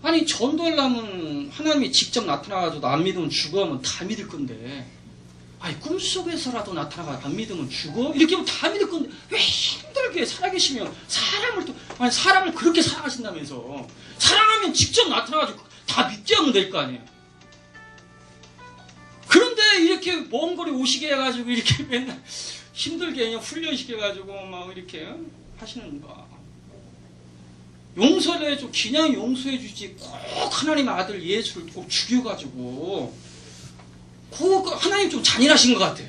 아니 전도하려면 하나님이 직접 나타나가지고 안 믿으면 죽어 하면 다 믿을 건데 아니 꿈속에서라도 나타나가 안 믿으면 죽어? 이렇게 하면 다 믿을 건데 왜 힘들게 살아계시면 사람을 그렇게 사랑하신다면서 사랑하면 직접 나타나가지고 다 믿게 하면 될 거 아니에요. 그런데 이렇게 먼 거리 오시게 해가지고 이렇게 맨날 힘들게 그냥 훈련시켜가지고 막 이렇게 하시는 거. 용서를 해줘. 그냥 용서해주지. 꼭 하나님의 아들 예수를 꼭 죽여가지고 꼭 하나님 좀 잔인하신 것 같아.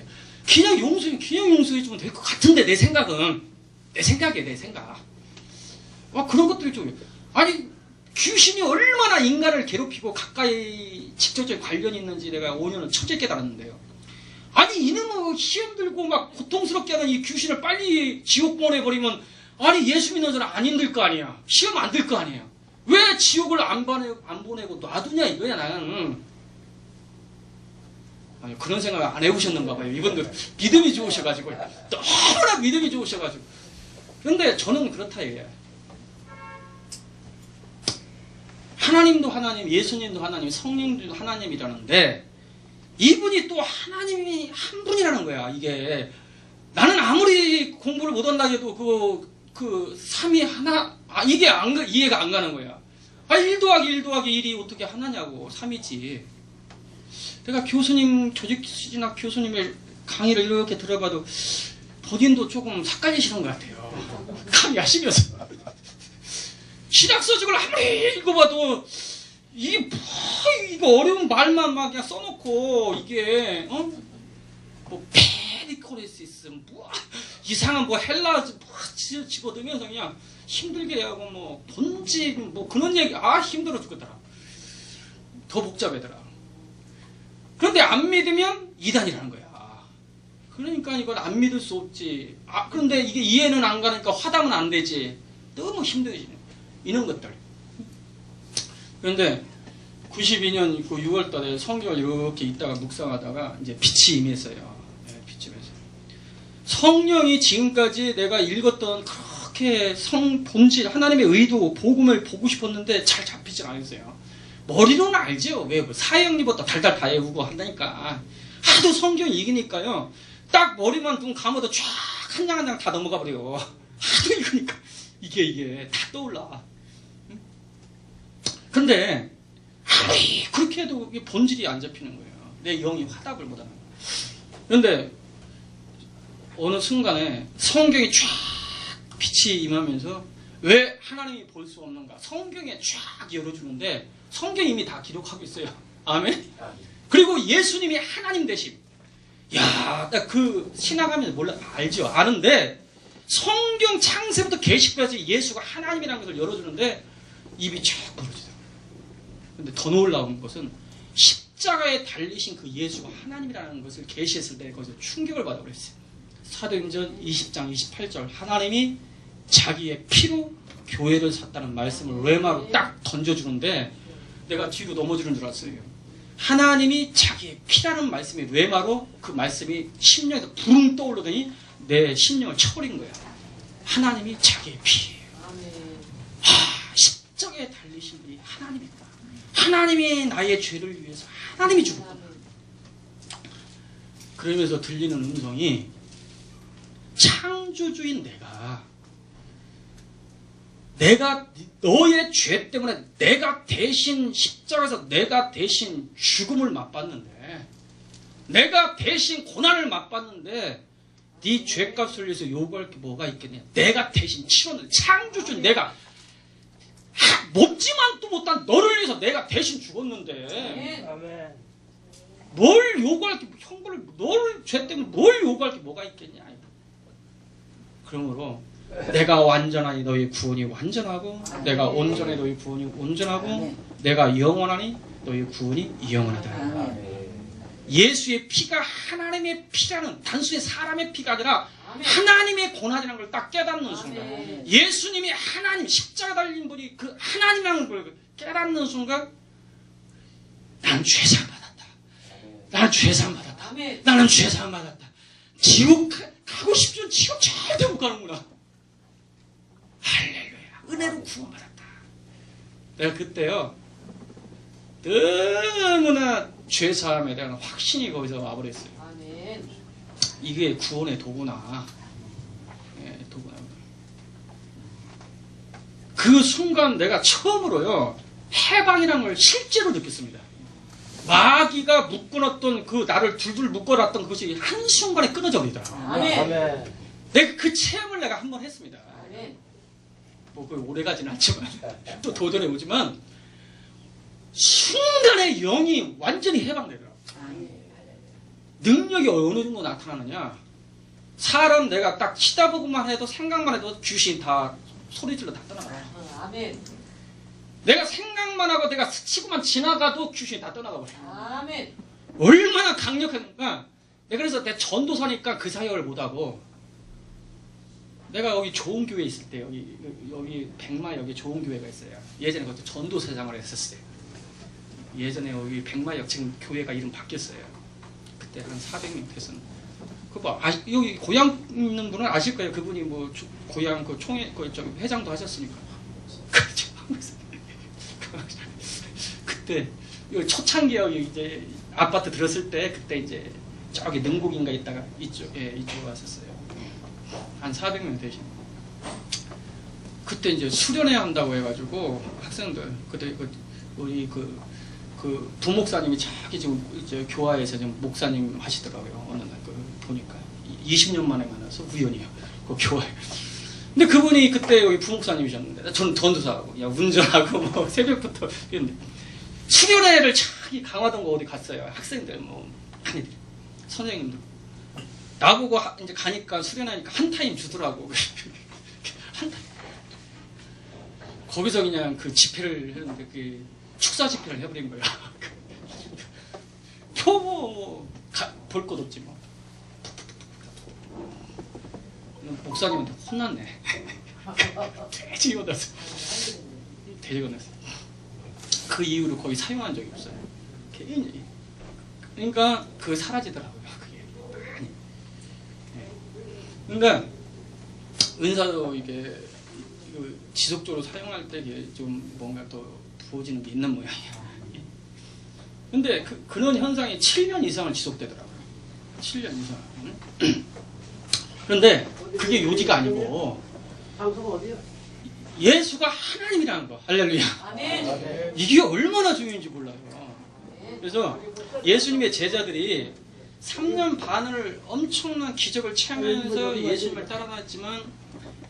그냥 용서해주면 될 것 같은데 내 생각은. 내 생각. 그런 것들이 좀 아니 귀신이 얼마나 인간을 괴롭히고 가까이 직접적인 관련이 있는지 내가 5년을 첫째 깨달았는데요. 아니 이놈의 시험 들고 막 고통스럽게 하는 이 귀신을 빨리 지옥 보내버리면 아니 예수 믿는 사람 안 힘들 거 아니야. 시험 안 들 거 아니에요. 왜 지옥을 안 보내고 놔두냐 이거야 나는. 아니 그런 생각을 안 해보셨는가 봐요. 이분들 믿음이 좋으셔가지고 너무나 믿음이 좋으셔가지고. 그런데 저는 그렇다 이거야. 하나님도 하나님, 예수님도 하나님, 성령도 하나님이라는데 이분이 또 하나님이 한 분이라는 거야. 이게 나는 아무리 공부를 못한다 해도 그 삼위 하나 이게 이해가 안 가는 거야. 1 더하기 1 더하기 1이 어떻게 하나냐고. 3이지. 내가 교수님 조직신학 교수님의 강의를 이렇게 들어봐도 본인도 조금 삭갈리시는 것 같아요. 감이 하시면서. 신약 서적을 아무리 읽어봐도 이게 뭐 이거 어려운 말만 막 그냥 써놓고 이게 뭐 페리코레시스 뭐 이상한 뭐 헬라 뭐 집어들면서 그냥 힘들게 하고 뭐 본질 뭐 그런 얘기 힘들어 죽겠더라. 더 복잡하더라. 그런데 안 믿으면 이단이라는 거야. 그러니까 이걸 안 믿을 수 없지. 그런데 이게 이해는 안 가니까 화답은 안 되지. 너무 힘들어지네. 이런 것들. 그런데 92년 6월 달에 성경을 이렇게 있다가 묵상하다가 이제 빛이 임했어요. 네, 빛이 임했어요. 성령이 지금까지 내가 읽었던 그렇게 본질, 하나님의 의도, 복음을 보고 싶었는데 잘 잡히지 않았어요. 머리로는 알죠. 왜? 사형리부터 달달 다 외우고 한다니까. 하도 성경이 이기니까요. 딱 머리만 눈 감아도 쫙 한 장 한 장 다 넘어가 버려요. 하도 읽으니까. 이게 다 떠올라. 근데 아무리 그렇게 해도 본질이 안 잡히는 거예요. 내 영이 화답을 못하는 거예요. 그런데 어느 순간에 성경이 쫙 빛이 임하면서 왜 하나님이 볼 수 없는가? 성경에 쫙 열어주는데 성경이 이미 다 기록하고 있어요. 아멘? 그리고 예수님이 하나님 되심. 야, 나 그 신앙하면 몰라 알죠? 아는데 성경 창세부터 계시까지 예수가 하나님이라는 것을 열어주는데 입이 쫙 벌어지더라고요. 근데 더 놀라운 것은 십자가에 달리신 그 예수가 하나님이라는 것을 계시했을 때 거기서 충격을 받아버렸어요. 사도행전 20장 28절 하나님이 자기의 피로 교회를 샀다는 말씀을 레마로 딱 던져주는데 내가 뒤로 넘어지는 줄 알았어요. 하나님이 자기의 피라는 말씀이 레마로 그 말씀이 심령에서 부릉 떠오르더니 내 심령을 쳐버린 거야. 하나님이 자기의 피. 십자가에 달리신 분이 하나님이구나. 하나님이 나의 죄를 위해서 하나님이 죽었구나. 그러면서 들리는 음성이 창조주인 내가 너의 죄 때문에 내가 대신 십자가에서 내가 대신 죽음을 맛봤는데 내가 대신 고난을 맛봤는데 네 죄값을 위해서 요구할 게 뭐가 있겠냐. 내가 대신 치렀는데 창조주인 내가 먹지만도 못한 너를 위해서 내가 대신 죽었는데 뭘 요구할 게 형벌을 너를 죄 때문에 뭘 요구할 게 뭐가 있겠냐. 그러므로 내가 완전하니 너희 구원이 완전하고 내가 온전하니 너희 구원이 온전하고 내가 영원하니 너희 구원이 영원하다. 예수의 피가 하나님의 피라는 단순히 사람의 피가 아니라 하나님의 고난이라는 걸 딱 깨닫는 순간 예수님이 하나님 십자가 달린 분이 그 하나님이라는 걸 깨닫는 순간 나는 죄사함 받았다. 나는 죄사함 받았다. 나는 죄사함 받았다. 지옥 가고 싶지만 지옥 절대 못 가는구나. 할렐루야. 은혜로 구원받았다. 내가 그때요 너무나 죄사함에 대한 확신이 거기서 와버렸어요. 아멘. 이게 구원의 도구나. 예, 도구나. 그 순간 내가 처음으로요 해방이라는 걸 실제로 느꼈습니다. 마귀가 묶어놨던 그 나를 둘둘 묶어놨던 그것이 한순간에 끊어져 버리더라. 아멘. 내가 그 체험을 내가 한 번 했습니다. 아멘. 뭐 그 오래가지는 않지만 또 도전해 보지만 순간에 영이 완전히 해방되더라고. 능력이 어느 정도 나타나느냐. 사람 내가 딱 치다보고만 해도 생각만 해도 귀신 다 소리질러 다 떠나가. 아멘. 내가 생각만 하고 내가 스치고만 지나가도 귀신이 다 떠나가 버려. 아멘. 얼마나 강력한가. 내가 그래서 내 전도사니까 그 사역을 못하고 내가 여기 좋은 교회 있을 때 여기 백마역에 좋은 교회가 있어요. 예전에 그것도 전도사장을 했었어요. 예전에 여기 백마역 지금 교회가 이름 바뀌었어요. 그때 한 400명 됐었는데 그거 여기 고향 있는 분은 아실 거예요. 그분이 뭐 고향 그 총회 회장도 하셨으니까. 그렇죠. 그때 여기 초창기에 이제 아파트 들었을 때 그때 이제 저기 능곡인가 있다가 이쪽에 왔었어요. 한 400명 되신. 그때 이제 수련회 한다고 해가지고 학생들 그때 우리 그 부목사님이 저기 지금 이제 교화에서 지금 목사님 하시더라고요. 어느 날 보니까 20년 만에 만나서 우연히요. 그 교화에 근데 그분이 그때 여기 부목사님이셨는데 저는 전도사하고 야 운전하고 뭐 새벽부터 이랬는데 수련회를 저기 강화동고 어디 갔어요. 학생들 뭐 많이들 선생님들 나보고 이제 가니까 수련하니까 한 타임 주더라고. 한 타임. 거기서 그냥 그 집회를 했는데 그 축사 집회를 해버린 거야. 표 볼 것 없지 뭐. 목사님한테 혼났네. 돼지 혼났어. 돼지 혼났어. 그 이후로 거의 사용한 적이 없어요. 개인이. 그러니까 그 사라지더라고요. 그게 많이. 그러니까 은사도 이게 지속적으로 사용할 때 이게 좀 뭔가 더 부어지는 게 있는 모양이야. 근데 그런 현상이 7년 이상을 지속되더라고요. 7년 이상. 그런데 그게 요지가 아니고 예수가 하나님이라는 거. 할렐루야. 아멘. 이게 얼마나 중요한지 몰라요. 그래서 예수님의 제자들이 3년 반을 엄청난 기적을 체험하면서 예수님을 따라다녔지만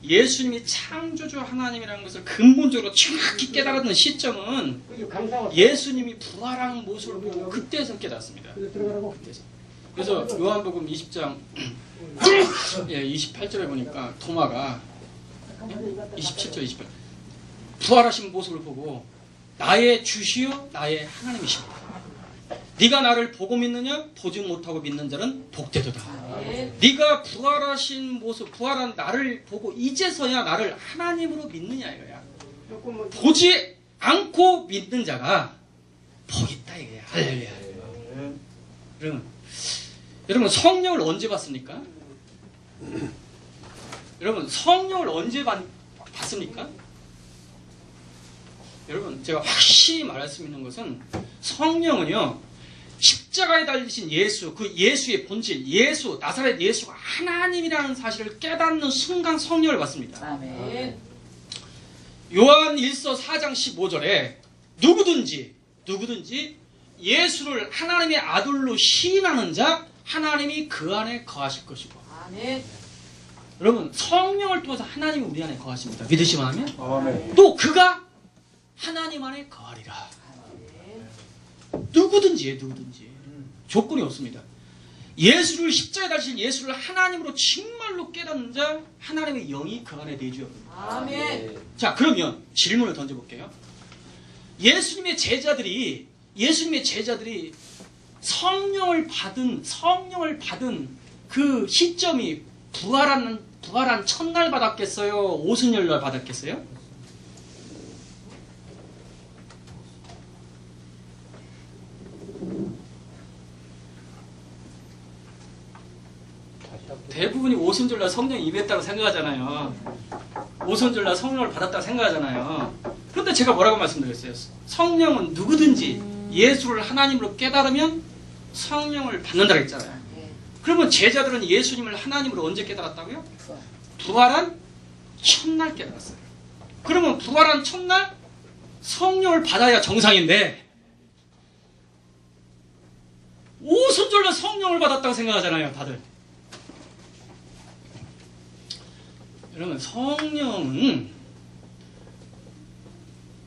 예수님이 창조주 하나님이라는 것을 근본적으로 정확히 깨달았던 시점은 예수님이 부활한 모습을 보고 그때서 깨닫습니다. 그때서. 그래서 요한복음 20장 28절에 보니까 도마가 27절 28 부활하신 모습을 보고 나의 주시요 나의 하나님이십니다. 네가 나를 보고 믿느냐? 보지 못하고 믿는 자는 복되도다. 네가 부활하신 모습, 부활한 나를 보고 이제서야 나를 하나님으로 믿느냐 이거야. 보지 않고 믿는 자가 복 있다 이거야. 할렐루야. 여러분 성령을 언제 받습니까? 여러분 성령을 언제 받습니까? 여러분 제가 확실히 말할 수 있는 것은 성령은요 십자가에 달리신 예수, 그 예수의 본질, 예수, 나사렛 예수가 하나님이라는 사실을 깨닫는 순간 성령을 받습니다. 아멘. 요한 1서 4장 15절에 누구든지 예수를 하나님의 아들로 시인하는 자 하나님이 그 안에 거하실 것이고. 아멘. 여러분 성령을 통해서 하나님이 우리 안에 거하십니다. 믿으시면 하면 아멘. 또 그가 하나님 안에 거하리라. 누구든지 조건이 없습니다. 예수를 십자가에 달리신 예수를 하나님으로 정말로 깨닫는 자 하나님의 영이 그 안에 내주어. 아멘. 자 그러면 질문을 던져볼게요. 예수님의 제자들이 성령을 받은 그 시점이 부활한 첫날 받았겠어요? 오순절날 받았겠어요? 대부분이 오순절날 성령 임했다고 생각하잖아요. 오순절날 성령을 받았다고 생각하잖아요. 그런데 제가 뭐라고 말씀드렸어요? 성령은 누구든지 예수를 하나님으로 깨달으면 성령을 받는다고 했잖아요. 그러면 제자들은 예수님을 하나님으로 언제 깨달았다고요? 부활한 첫날 깨달았어요. 그러면 부활한 첫날 성령을 받아야 정상인데 오순절날 성령을 받았다고 생각하잖아요, 다들. 여러분 성령은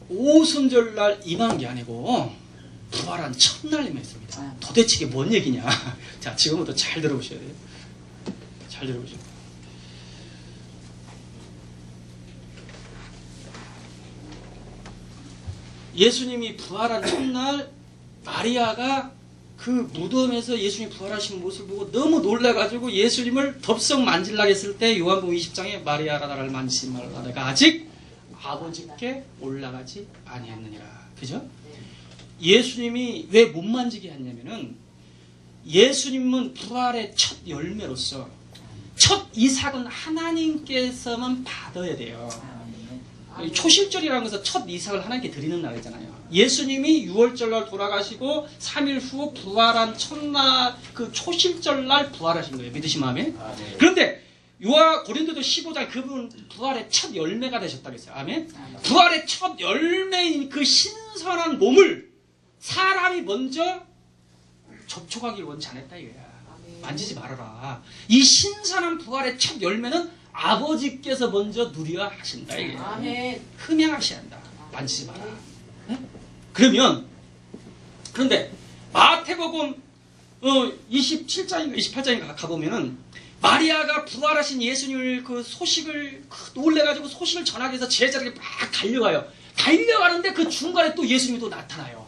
오순절날 임한 게 아니고 부활한 첫날 임했습니다. 도대체 이게 뭔 얘기냐? 자 지금부터 잘 들어보셔야 돼요. 잘 들어보세요. 예수님이 부활한 첫날 마리아가 그 무덤에서 예수님이 부활하신 모습을 보고 너무 놀라가지고 예수님을 덥석 만질라고 했을 때 요한복음 20장에 마리아라 나를 만지지 말라 내가 아직 아버지께 올라가지 아니했느니라. 그죠? 예수님이 왜 못 만지게 했냐면은 예수님은 부활의 첫 열매로서 첫 이삭은 하나님께서만 받아야 돼요. 초실절이라는 것은 첫 이삭을 하나님께 드리는 날이잖아요. 예수님이 6월절날 돌아가시고 3일 후 부활한 첫날 그 초실절날 부활하신 거예요. 믿으시면 아멘? 그런데 고린도서 15장 그분 부활의 첫 열매가 되셨다고 했어요. 아멘? 부활의 첫 열매인 그 신선한 몸을 사람이 먼저 접촉하기를 원치 않았다 이거야. 만지지 말아라. 이 신선한 부활의 첫 열매는 아버지께서 먼저 누려야 하신다. 이게. 아멘. 흠양하셔야 한다. 만지지 마라. 네? 그런데 마태복음 27장인가 28장인가 가보면은 마리아가 부활하신 예수님을 그 소식을 놀래가지고 소식을 전하기 위해서 제자들에게 막 달려가요. 달려가는데 그 중간에 또 예수님이 또 나타나요.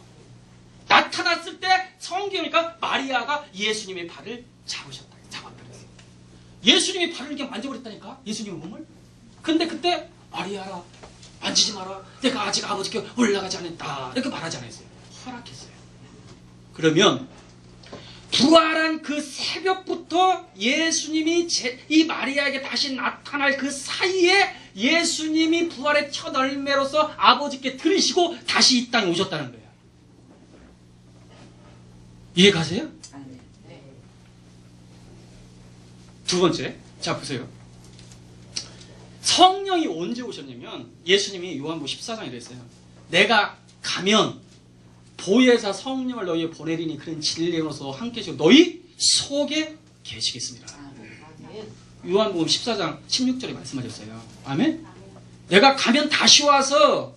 나타났을 때 성경이니까 마리아가 예수님의 발을 잡았다 그랬어요. 예수님이 발을 이렇게 만져버렸다니까. 예수님의 몸을. 근데 그때 마리아라 만지지 마라. 내가 아직 아버지께 올라가지 않았다. 이렇게 말하지 않았어요. 허락했어요. 그러면 부활한 그 새벽부터 예수님이 이 마리아에게 다시 나타날 그 사이에 예수님이 부활의 첫 열매로서 아버지께 들으시고 다시 이 땅에 오셨다는 거예요. 이해가세요? 두 번째, 자 보세요. 성령이 언제 오셨냐면 예수님이 요한복음 14장에 그랬어요. 내가 가면 보혜사 성령을 너희에 보내리니 그런 진리로서 함께 계시고 너희 속에 계시겠습니다. 요한복음 14장 16절에 말씀하셨어요. 아멘? 내가 가면 다시 와서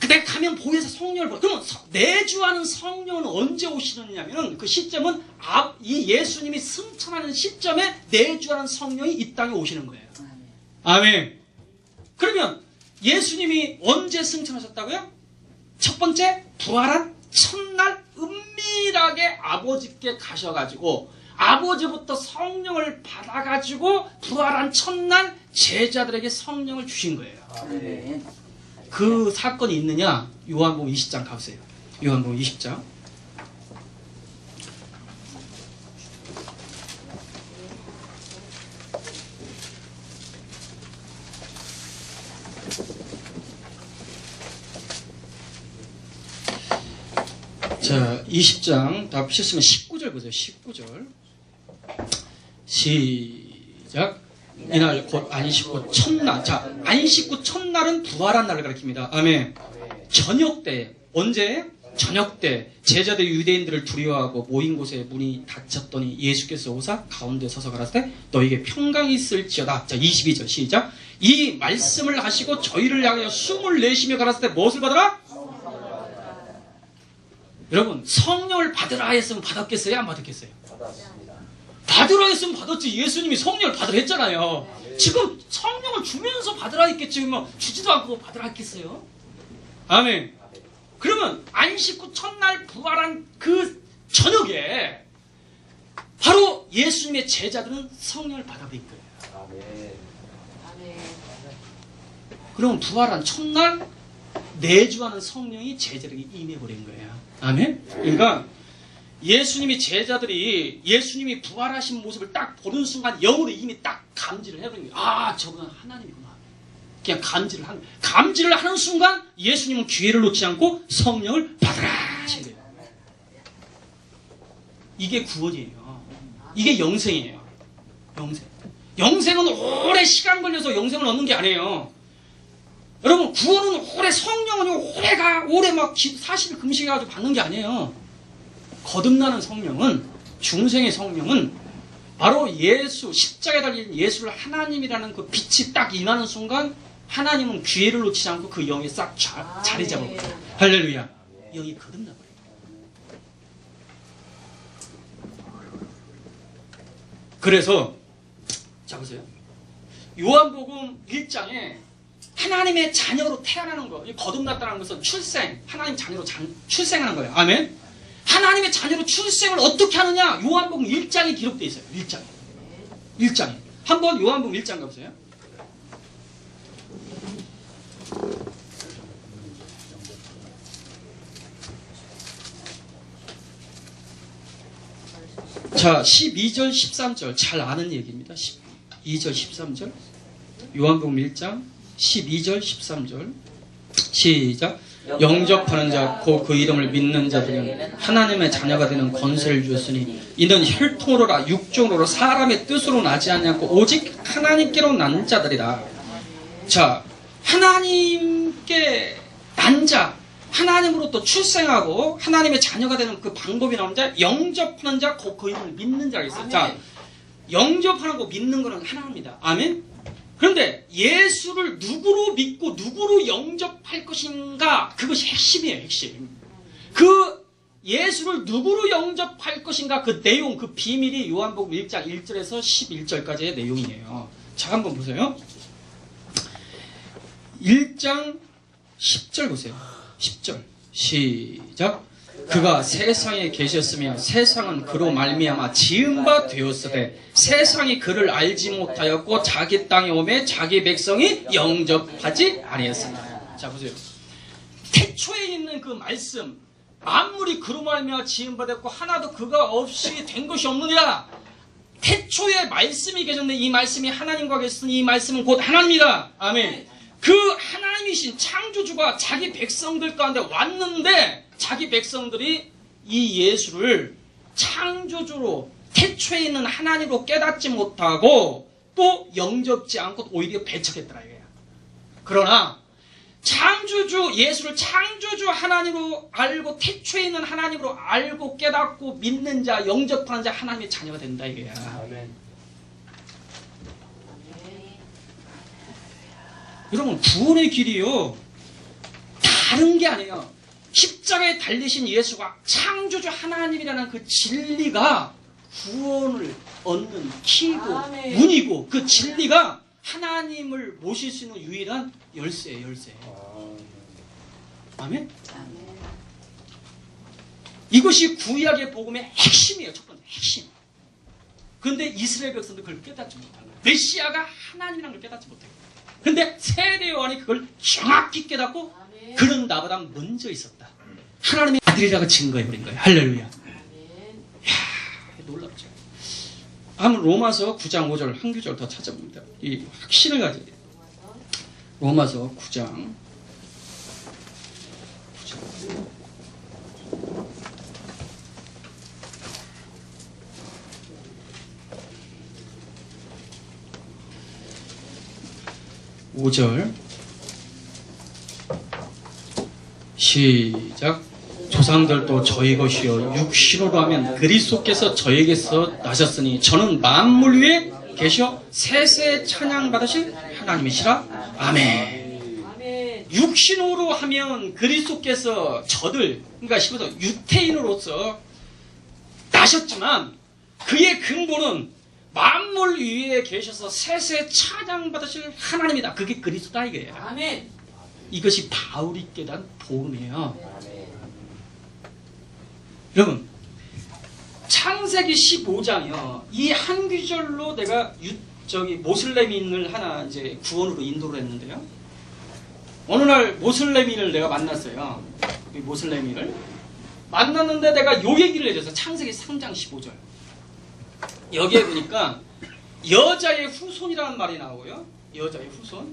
내가 가면 보혜사 성령을 보내. 그러면 내주하는 성령은 언제 오시느냐면 그 시점은 이 예수님이 승천하는 시점에 내주하는 성령이 이 땅에 오시는 거예요. 아멘. 그러면 예수님이 언제 승천하셨다고요? 첫 번째, 부활한 첫날 은밀하게 아버지께 가셔가지고 아버지부터 성령을 받아가지고 부활한 첫날 제자들에게 성령을 주신 거예요. 아멘. 그 사건이 있느냐? 요한복음 20장 가보세요. 요한복음 20장. 자, 20장 다 펴셨으면 19절 보세요. 19절. 시작. 이날 곧 안식구 첫날. 자, 안식구 첫날은 부활한 날을 가리킵니다. 아멘. 저녁 때. 언제? 저녁 때 제자들이 유대인들을 두려워하고 모인 곳에 문이 닫혔더니 예수께서 오사 가운데 서서 가라사대 너에게 평강이 있을지어다. 자, 22절 시작. 이 말씀을 하시고 저희를 향하여 숨을 내쉬며 가라사대 무엇을 받으라? 여러분, 성령을 받으라 했으면 받았겠어요? 안 받았겠어요? 받으라 했으면 받았지. 예수님이 성령을 받으라 했잖아요. 지금 성령을 주면서 받으라 했겠지. 뭐 주지도 않고 받으라 했겠어요? 아멘. 그러면 안식구 첫날 부활한 그 저녁에 바로 예수님의 제자들은 성령을 받아들인 거예요. 그러면 부활한 첫날 내주하는 성령이 제자들에게 임해버린 거예요. 아멘? 그러니까 예수님이 제자들이 예수님이 부활하신 모습을 딱 보는 순간 영으로 이미 딱 감지를 해버린 거예요. 아, 저분은 하나님이구나. 그냥 감지를 하는 순간 예수님은 기회를 놓지 않고 성령을 받으라 하신 거예요. 이게 구원이에요. 이게 영생이에요. 영생. 영생은 오래 시간 걸려서 영생을 얻는 게 아니에요. 여러분, 구원은 오래 성령은 오래 막 40일 금식해가지고 받는 게 아니에요. 거듭나는 성령은, 중생의 성령은 바로 예수, 십자가에 달린 예수를 하나님이라는 그 빛이 딱 임하는 순간 하나님은 기회를 놓치지 않고 그 영에 싹 자리 잡아버려요. 할렐루야. 영이 거듭나버려요. 그래서 자 보세요. 요한복음 1장에 하나님의 자녀로 태어나는 거, 거듭났다는 것은 출생, 하나님 자녀로 출생하는 거예요. 아멘. 하나님의 자녀로 출생을 어떻게 하느냐? 요한복음 1장에 기록되어 있어요. 1장에. 한번 요한복음 1장 가보세요. 자, 12절, 13절 잘 아는 얘기입니다. 12절, 13절. 요한복음 1장 12절, 13절. 시작. 영접하는 자, 곧 그 이름을 믿는 자들은 하나님의 자녀가 되는 권세를 주었으니 이는 혈통으로라 육종으로 사람의 뜻으로 나지 않냐고 오직 하나님께로 난 자들이라. 자, 하나님께 난 자, 하나님으로부터 출생하고 하나님의 자녀가 되는 그 방법이 나오는 자, 영접하는 자, 곧 그 이름을 믿는 자가 있어요. 자, 영접하는 거 믿는 거는 하나입니다. 아멘. 그런데 예수를 누구로 믿고 누구로 영접할 것인가, 그것이 핵심이에요. 핵심. 그 예수를 누구로 영접할 것인가, 그 내용, 그 비밀이 요한복음 1장 1절에서 11절까지의 내용이에요. 자, 한번 보세요. 1장 10절 보세요. 10절 시작. 그가 세상에 계셨으며 세상은 그로 말미암아 지은 바 되었으되 세상이 그를 알지 못하였고 자기 땅에 오매 자기 백성이 영접하지 아니했으나. 자, 보세요. 태초에 있는 그 말씀, 만물이 그로 말미암아 지은 바 되었고 하나도 그가 없이 된 것이 없느니라. 태초에 말씀이 계셨는데 이 말씀이 하나님과 계셨으니 이 말씀은 곧 하나님이다. 아멘. 그 하나님이신 창조주가 자기 백성들 가운데 왔는데 자기 백성들이 이 예수를 창조주로 태초에 있는 하나님으로 깨닫지 못하고 또 영접지 않고 오히려 배척했더라 이거야. 그러나 창조주 예수를 창조주 하나님으로 알고 태초에 있는 하나님으로 알고 깨닫고 믿는 자, 영접하는 자 하나님의 자녀가 된다 이거야. 아멘. 여러분, 구원의 길이요 다른 게 아니에요. 십자가에 달리신 예수가 창조주 하나님이라는 그 진리가 구원을 얻는 키고 아멘. 문이고, 그 진리가 하나님을 모실 수 있는 유일한 열쇠예요. 열쇠. 아멘. 이것이 구약의 복음의 핵심이에요. 첫 번째 핵심. 그런데 이스라엘 백성도 그걸 깨닫지 못한 거예요. 메시아가 하나님이라는 걸 깨닫지 못해요. 근데 세례 요한이 그걸 정확히 깨닫고 아멘. 그는 나보다 먼저 있었다. 하나님의 아들이라고 증거해버린 거예요. 할렐루야. 이야, 놀랍죠. 한번 로마서 9장 5절 한 구절 더 찾아봅니다. 이 확신을 가져야 돼요. 로마서 9장 5절 시작. 조상들도 저희 것이요 육신으로 하면 그리스도께서 저에게서 나셨으니 저는 만물 위에 계셔 세세 찬양 받으실 하나님이시라. 아멘. 아멘. 육신으로 하면 그리스도께서 저들, 그러니까 싶어서 유태인으로서 나셨지만 그의 근본은 만물 위에 계셔서 세세 찬양 받으실 하나님이다. 그게 그리스도다 이거예요. 아멘. 이것이 바울이 깨달은 복음이에요. 여러분, 창세기 15장이요. 이 한 구절로 내가 모슬레민을 하나 이제 구원으로 인도를 했는데요. 어느 날 모슬레민을 내가 만났어요. 이 모슬레민을 만났는데 내가 요 얘기를 해줘서 창세기 3장 15절. 여기에 보니까 여자의 후손이라는 말이 나오고요. 여자의 후손.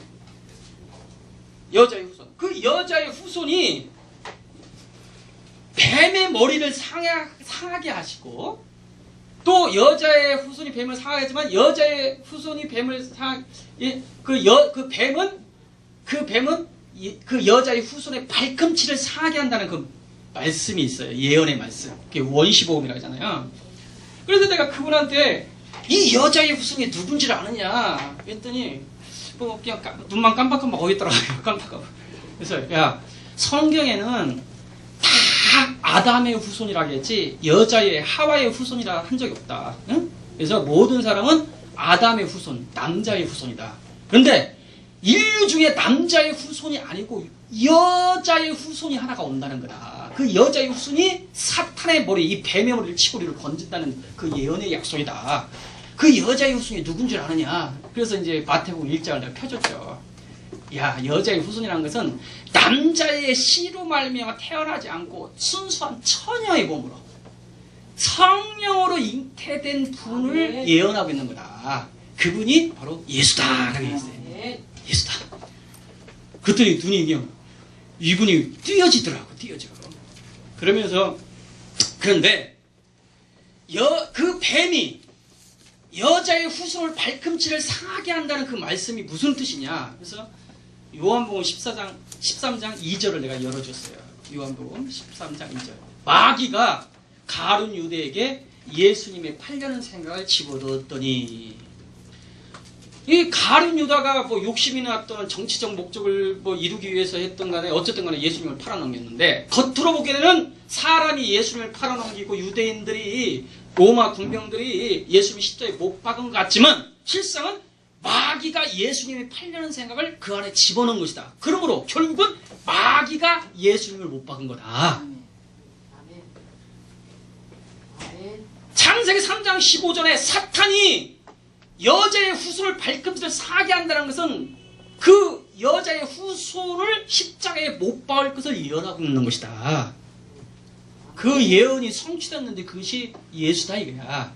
여자의 후손. 그 여자의 후손이 뱀의 머리를 상하게 하시고 또 여자의 후손이 뱀을 상하게 하지만 여자의 후손이 뱀을 그 뱀은 그 여자의 후손의 발꿈치를 상하게 한다는 그 말씀이 있어요. 예언의 말씀. 그게 원시복음이라고 하잖아요. 그래서 내가 그분한테 이 여자의 후손이 누군지를 아느냐 했더니 뭐 그냥 눈만 깜빡깜빡 어있더라고요. 깜빡깜빡. 그래서 야, 성경에는 다 아담의 후손이라고 했지 여자의 하와의 후손이라 한 적이 없다. 응? 그래서 모든 사람은 아담의 후손, 남자의 후손이다. 그런데 인류 중에 남자의 후손이 아니고 여자의 후손이 하나가 온다는 거다. 그 여자의 후손이 사탄의 머리, 이 뱀의 머리를 치고 우리를 건진다는 그 예언의 약속이다. 그 여자의 후손이 누군지 아느냐. 그래서 이제 마태복음 1장을 내가 펴줬죠. 야, 여자의 후손이라는 것은 남자의 씨로 말미암아 태어나지 않고 순수한 처녀의 몸으로 성령으로 잉태된 분을 아멘. 예언하고 있는 거다. 그분이 바로 예수다. 라고 했어요. 아멘. 예수다. 그랬더니 눈이 그냥 이분이 띄어지더라고. 띄어져. 그러면서 그런데 그 뱀이 여자의 후손을 발꿈치를 상하게 한다는 그 말씀이 무슨 뜻이냐. 그래서 요한복음 13장 2절을 내가 열어줬어요. 요한복음 13장 2절. 마귀가 가룟 유대에게 예수님의 팔려는 생각을 집어넣었더니 이 가룟 유다가 뭐 욕심이나 어떤 정치적 목적을 뭐 이루기 위해서 했던 간에 어쨌든 간에 예수님을 팔아넘겼는데 겉으로 보기에는 사람이 예수님을 팔아넘기고 유대인들이 로마 군병들이 예수님을 십자가에 못 박은 것 같지만 실상은 마귀가 예수님이 팔려는 생각을 그 안에 집어넣은 것이다. 그러므로 결국은 마귀가 예수님을 못 박은 거다. 아멘. 아멘. 창세기 3장 15절에 사탄이 여자의 후손을 발꿈치를 사게 한다는 것은 그 여자의 후손을 십자가에 못 박을 것을 예언하고 있는 것이다. 그 예언이 성취됐는데 그것이 예수다 이거야.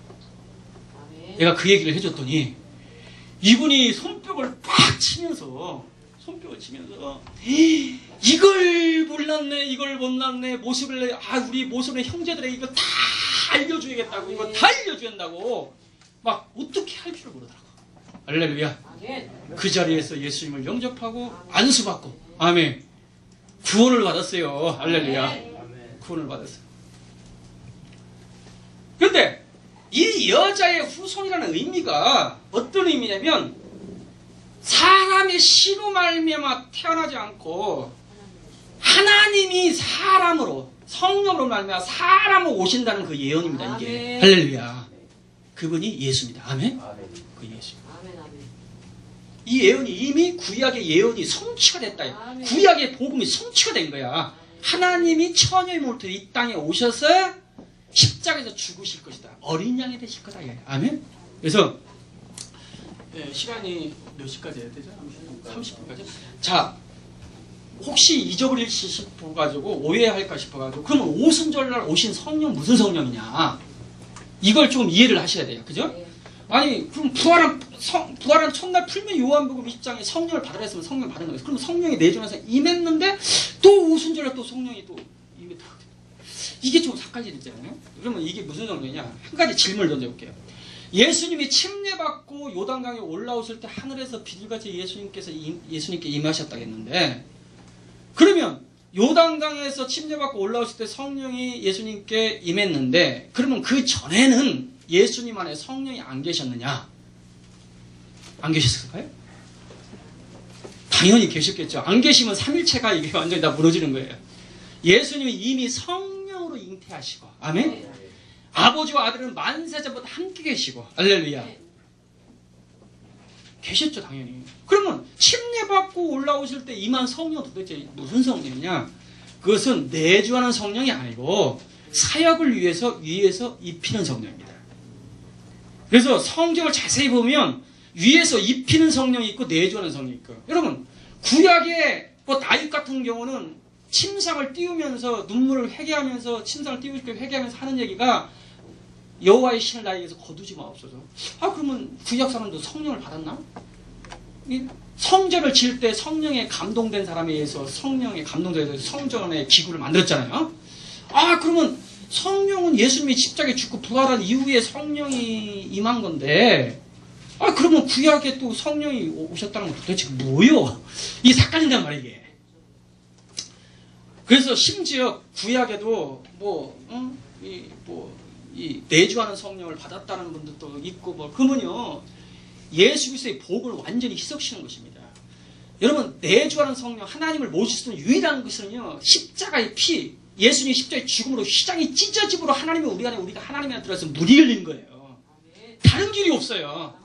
아멘. 내가 그 얘기를 해줬더니 이분이 손뼉을 팍 치면서 이걸 몰랐네, 이걸 못났네, 모습을 우리 모습의 형제들에게 이거 다 알려줘야겠다고, 이거 다 알려줘야된다고 막 어떻게 할 줄 모르더라고. 할렐루야. 아멘. 그 자리에서 예수님을 영접하고 안수받고 아멘 구원을 받았어요. 할렐루야. 아멘. 구원을 받았어요. 그런데 이 여자의 후손이라는 의미가 어떤 의미냐면 사람의 씨로 말미암아 태어나지 않고 하나님이 사람으로 성령으로 말미암아 사람으로 오신다는 그 예언입니다. 이게 아멘. 할렐루야. 그분이 예수입니다. 아멘. 그 예수. 아멘. 아멘. 이 예언이 이미 구약의 예언이 성취가 됐다. 아멘. 구약의 복음이 성취가 된 거야. 하나님이 처녀의 모태로 이 땅에 오셔서 십자가에서 죽으실 것이다. 어린 양이 되실 거다. 아멘. 그래서 시간이 몇 시까지 해야 되죠? 30분까지. 자, 혹시 잊어버릴지 싶어가지고 오해할까 싶어가지고 그러면 오순절날 오신 성령 무슨 성령이냐? 이걸 좀 이해를 하셔야 돼요. 그죠? 네. 아니 그럼 부활한 첫날 풀면 요한복음 20장에 성령을 받으라 했으면 성령 받은 거예요. 그럼 성령이 내주면서 임했는데 또 오순절에 또 성령이 또 임했다. 이게 좀 삭갈리잖아요. 그러면 이게 무슨 성령이냐? 한 가지 질문을 던져볼게요. 예수님이 침례받고 요단강에 올라오실 때 하늘에서 비둘같이 예수님께 임하셨다겠는데 그러면 요단강에서 침례받고 올라오실 때 성령이 예수님께 임했는데 그러면 그 전에는 예수님 안에 성령이 안 계셨느냐? 안 계셨을까요? 당연히 계셨겠죠. 안 계시면 삼일체가 이게 완전히 다 무너지는 거예요. 예수님이 이미 성령으로 잉태하시고 아멘? 아버지와 아들은 만세전부터 함께 계시고 할렐루야. 계셨죠 당연히. 그러면 침례받고 올라오실 때 임한 성령 도대체 무슨 성령이냐? 그것은 내주하는 성령이 아니고 사역을 위해서 위에서 입히는 성령입니다. 그래서 성경을 자세히 보면 위에서 입히는 성령이 있고 내주하는 성령이 있고 여러분 구약의 다윗 같은 경우는 침상을 띄우면서 눈물을 회개하면서 침상을 띄우실 때 회개하면서 하는 얘기가 여호와의 신을 나에게서 거두지 마옵소서. 그러면 구약 사람도 성령을 받았나? 성전을 지을 때 성령에 감동된 사람에 의해서 성령에 감동돼서 성전의 기구를 만들었잖아요. 그러면 성령은 예수님이 십자가에 죽고 부활한 이후에 성령이 임한 건데 그러면 구약에 또 성령이 오셨다는 건 도대체 뭐요? 이게 삭갈린단 말이에요. 이게. 그래서 심지어 구약에도 이 내주하는 성령을 받았다는 분들도 있고 그러면요 예수 그리스도의 복을 완전히 희석시키는 것입니다. 여러분 내주하는 성령 하나님을 모실 수 있는 유일한 것은요 십자가의 피 예수님 십자가의 죽음으로 휘장이 찢어짐으로 하나님이 우리가 하나님 안에 들어서 물이 흘린 거예요. 다른 길이 없어요.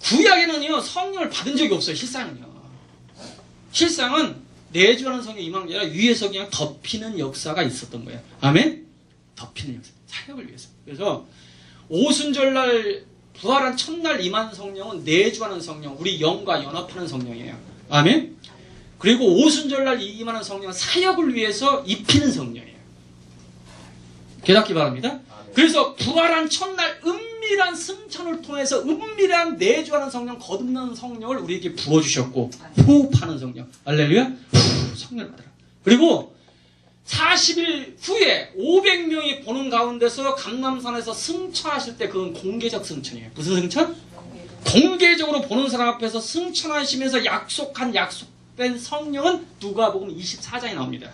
구약에는요 성령을 받은 적이 없어요. 실상은 내주하는 성령이 임한 게 아니라 위에서 그냥 덮이는 역사가 있었던 거예요. 아멘? 덮이는 역사. 사역을 위해서. 그래서 오순절날 부활한 첫날 임한 성령은 내주하는 성령, 우리 영과 연합하는 성령이에요. 아멘? 그리고 오순절날 임하는 성령은 사역을 위해서 입히는 성령이에요. 깨닫기 바랍니다. 그래서 부활한 첫날 은밀한 승천을 통해서 은밀한 내주하는 성령, 거듭나는 성령을 우리에게 부어주셨고 호흡하는 성령. 할렐루야. 성령을 받아라. 그리고 40일 후에 500명이 보는 가운데서 감람산에서 승천하실 때 그건 공개적 승천이에요. 무슨 승천? 공개적으로 보는 사람 앞에서 승천하시면서 약속된 성령은 누가복음 24장에 나옵니다.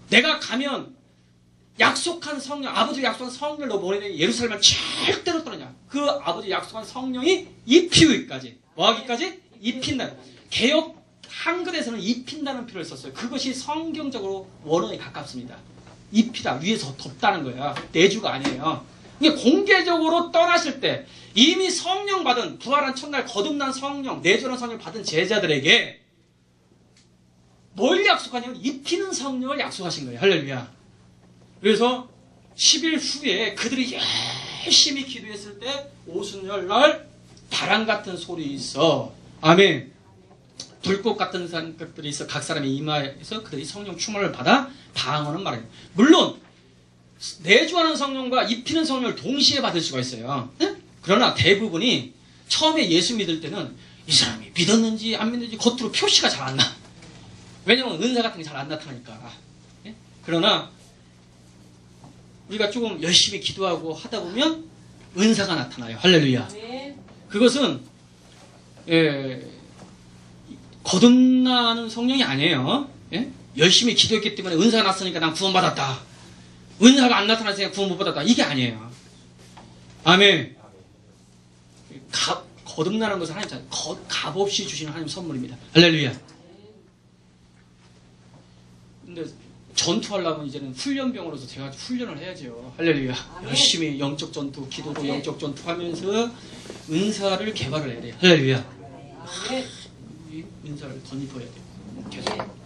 내가 가면 약속한 성령, 아버지가 약속한 성령을 너 보내는 예루살렘을 절대로 떠나냐. 그 아버지 약속한 성령이 입히기까지, 뭐하기까지? 입힌다. 개역 한글에서는 입힌다는 표현을 썼어요. 그것이 성경적으로 원어에 가깝습니다. 입히다, 위에서 덮다는 거야. 내주가 아니에요. 그러니까 공개적으로 떠나실 때 이미 성령 받은, 부활한 첫날 거듭난 성령, 내주한 성령 받은 제자들에게 뭘 약속하냐면 입히는 성령을 약속하신 거예요. 할렐루야. 그래서 10일 후에 그들이 열심히 기도했을 때 오순절날 바람 같은 소리 있어. 아멘. 불꽃 같은 것들이 있어. 각 사람의 이마에서 그들이 성령 충만을 받아 방언은 말해요. 물론 내주하는 성령과 입히는 성령을 동시에 받을 수가 있어요. 네? 그러나 대부분이 처음에 예수 믿을 때는 이 사람이 믿었는지 안 믿는지 겉으로 표시가 잘 안 나. 왜냐면 은사 같은 게 잘 안 나타나니까. 네? 그러나 우리가 조금 열심히 기도하고 하다 보면 은사가 나타나요. 할렐루야. 아멘. 그것은 거듭나는 성령이 아니에요. 예? 열심히 기도했기 때문에 은사가 났으니까 난 구원받았다. 은사가 안 나타났으니까 구원 못 받았다. 이게 아니에요. 아멘. 거듭나는 것은 하나님 값없이 주시는 하나님 선물입니다. 할렐루야. 근데 전투하려면 이제는 훈련병으로서 제가 훈련을 해야죠. 할렐루야. 아멘. 열심히 영적 전투, 기도도 영적 전투 하면서 은사를 개발을 해야 돼요. 할렐루야. 아멘. 이 은사를 덧입어야 돼요. 계속.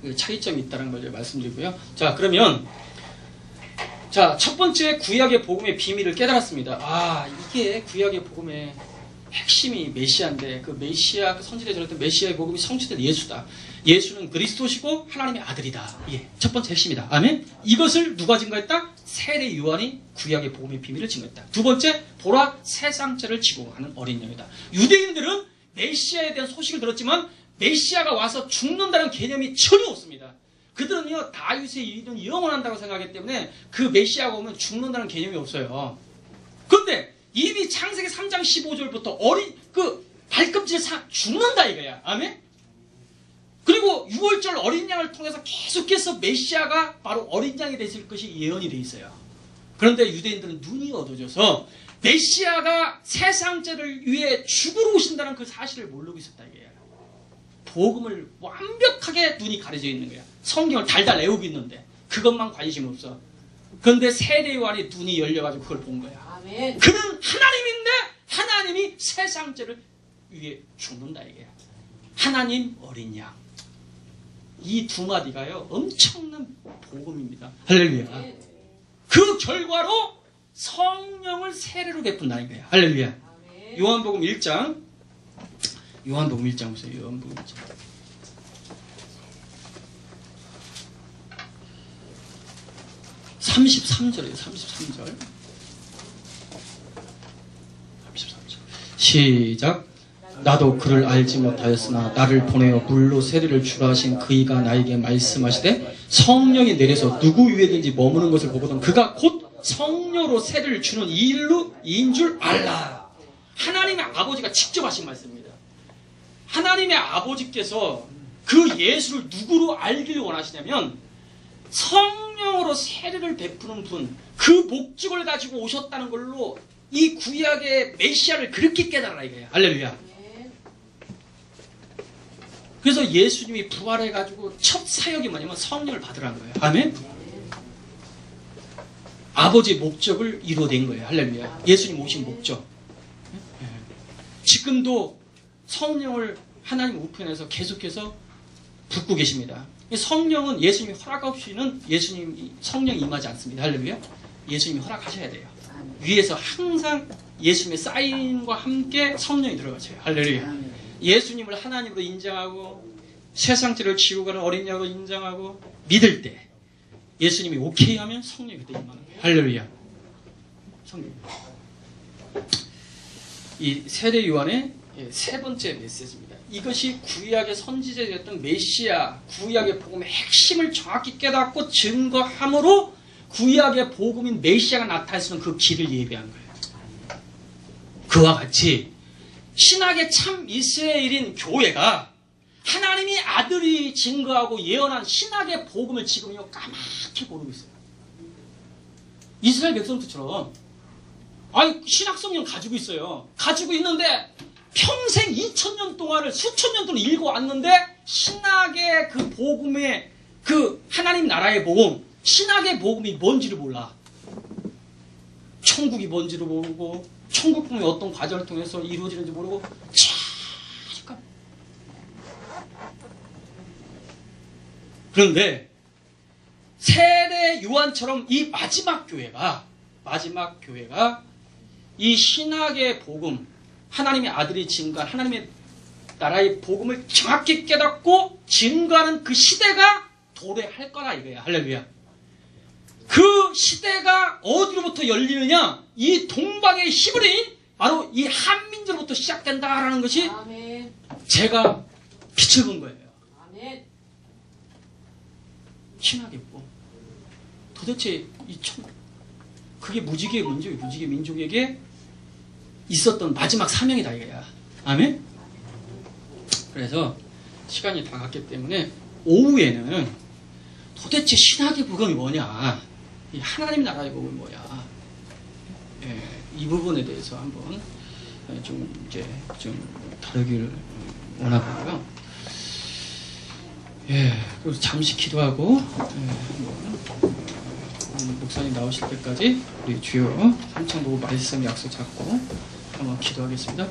그 차이점이 있다는 걸 말씀드리고요. 자, 그러면 자, 첫 번째 구약의 복음의 비밀을 깨달았습니다. 아, 이게 구약의 복음의 핵심이 메시아인데 그 메시아, 그 선지자에 전했던 메시아의 복음이 성취된 예수다. 예수는 그리스도시고 하나님의 아들이다. 예, 첫 번째 핵심이다. 아멘. 이것을 누가 증거했다? 세례 요한이 구약의 복음의 비밀을 증거했다. 두 번째, 보라 세상죄를 지고 가는 어린 양이다. 유대인들은 메시아에 대한 소식을 들었지만 메시아가 와서 죽는다는 개념이 전혀 없습니다. 그들은요, 다윗의 일은 영원한다고 생각하기 때문에 그 메시아가 오면 죽는다는 개념이 없어요. 그런데 이미 창세기 3장 15절부터 발꿈치를 죽는다 이거야. 아멘? 그리고 6월절 어린 양을 통해서 계속해서 메시아가 바로 어린 양이 되실 것이 예언이 돼 있어요. 그런데 유대인들은 눈이 어두워져서 메시아가 세상죄를 위해 죽으러 오신다는 그 사실을 모르고 있었다 이거야. 복음을 완벽하게 눈이 가려져 있는 거야. 성경을 달달 외우고 있는데 그것만 관심 없어. 그런데 세례 요한이 눈이 열려가지고 그걸 본 거야. 아멘. 그는 하나님인데 하나님이 세상죄를 위해 죽는다 이거야. 하나님 어린 양. 이 두 마디가요 엄청난 복음입니다. 할렐루야. 그 결과로 성령을 세례로 베푼다 이거야. 할렐루야. 아멘. 요한복음 1장 보세요. 요한복음 1장. (33절이에요) 33절. 시작. 나도 그를 알지 못하였으나 나를 보내어 물로 세례를 주라 하신 그이가 나에게 말씀하시되 성령이 내려서 누구 위에든지 머무는 것을 보거든 그가 곧 성령으로 세례를 주는 이인 줄 알라. 하나님의 아버지가 직접 하신 말씀입니다. 하나님의 아버지께서 그 예수를 누구로 알기를 원하시냐면 성령으로 세례를 베푸는 분, 그 목적을 가지고 오셨다는 걸로 이 구약의 메시아를 그렇게 깨달아라 이거예요. 할렐루야. 그래서 예수님이 부활해가지고 첫 사역이 뭐냐면 성령을 받으라는 거예요. 아멘? 아버지의 목적을 이루어낸 거예요. 할렐루야. 예수님 오신 목적. 지금도 성령을 하나님 우편에서 계속해서 붓고 계십니다. 성령은 예수님이 허락 없이는 성령이 임하지 않습니다. 할렐루야. 예수님이 허락하셔야 돼요. 위에서 항상 예수님의 사인과 함께 성령이 들어가셔요. 할렐루야. 예수님을 하나님으로 인정하고 세상죄를 지고 가는 어린 양으로 인정하고 믿을 때 예수님이 오케이 하면 성령이 그때 임하는 거예요. 할렐루야. 성령. 이 세례 요한의 세 번째 메시지입니다. 이것이 구약의 선지자였던 메시아, 구약의 복음의 핵심을 정확히 깨닫고 증거함으로 구약의 복음인 메시아가 나타날 수 있는 그 길을 예비한 거예요. 그와 같이 신학의 참 이스라엘인 교회가 하나님이 아들이 증거하고 예언한 신학의 복음을 지금요 까맣게 모르고 있어요. 이스라엘 백성들처럼 아니 신학 성경 가지고 있어요. 가지고 있는데 평생 2000년 동안을 수천 년 동안 읽어왔는데 신학의 그 복음의 그 하나님 나라의 복음, 신학의 복음이 뭔지를 몰라. 천국이 뭔지를 모르고 천국 복음이 어떤 과정을 통해서 이루어지는지 모르고 잠깐. 그런데 세례 요한처럼 이 마지막 교회가 이 신학의 복음, 하나님의 아들이 증거한 하나님의 나라의 복음을 정확히 깨닫고 증거하는 그 시대가 도래할 거라 이거야. 할렐루야. 그 시대가 어디로부터 열리느냐? 이 동방의 히브리인 바로 이 한민족으로부터 시작된다라는 것이 아멘. 제가 빛을 본 거예요. 아멘. 신학의 복음. 도대체 그게 무지개 민족에게 있었던 마지막 사명이다 이거야. 아멘? 그래서 시간이 다 갔기 때문에 오후에는 도대체 신학의 복음이 뭐냐, 이 하나님 나라의 복음이 뭐냐, 예, 이 부분에 대해서 한번 좀 다루기를 원하고요. 예, 그리고 잠시 기도하고 목사님 나오실 때까지 우리 주요 삼창 보고 말씀 약속 잡고 한번 기도하겠습니다.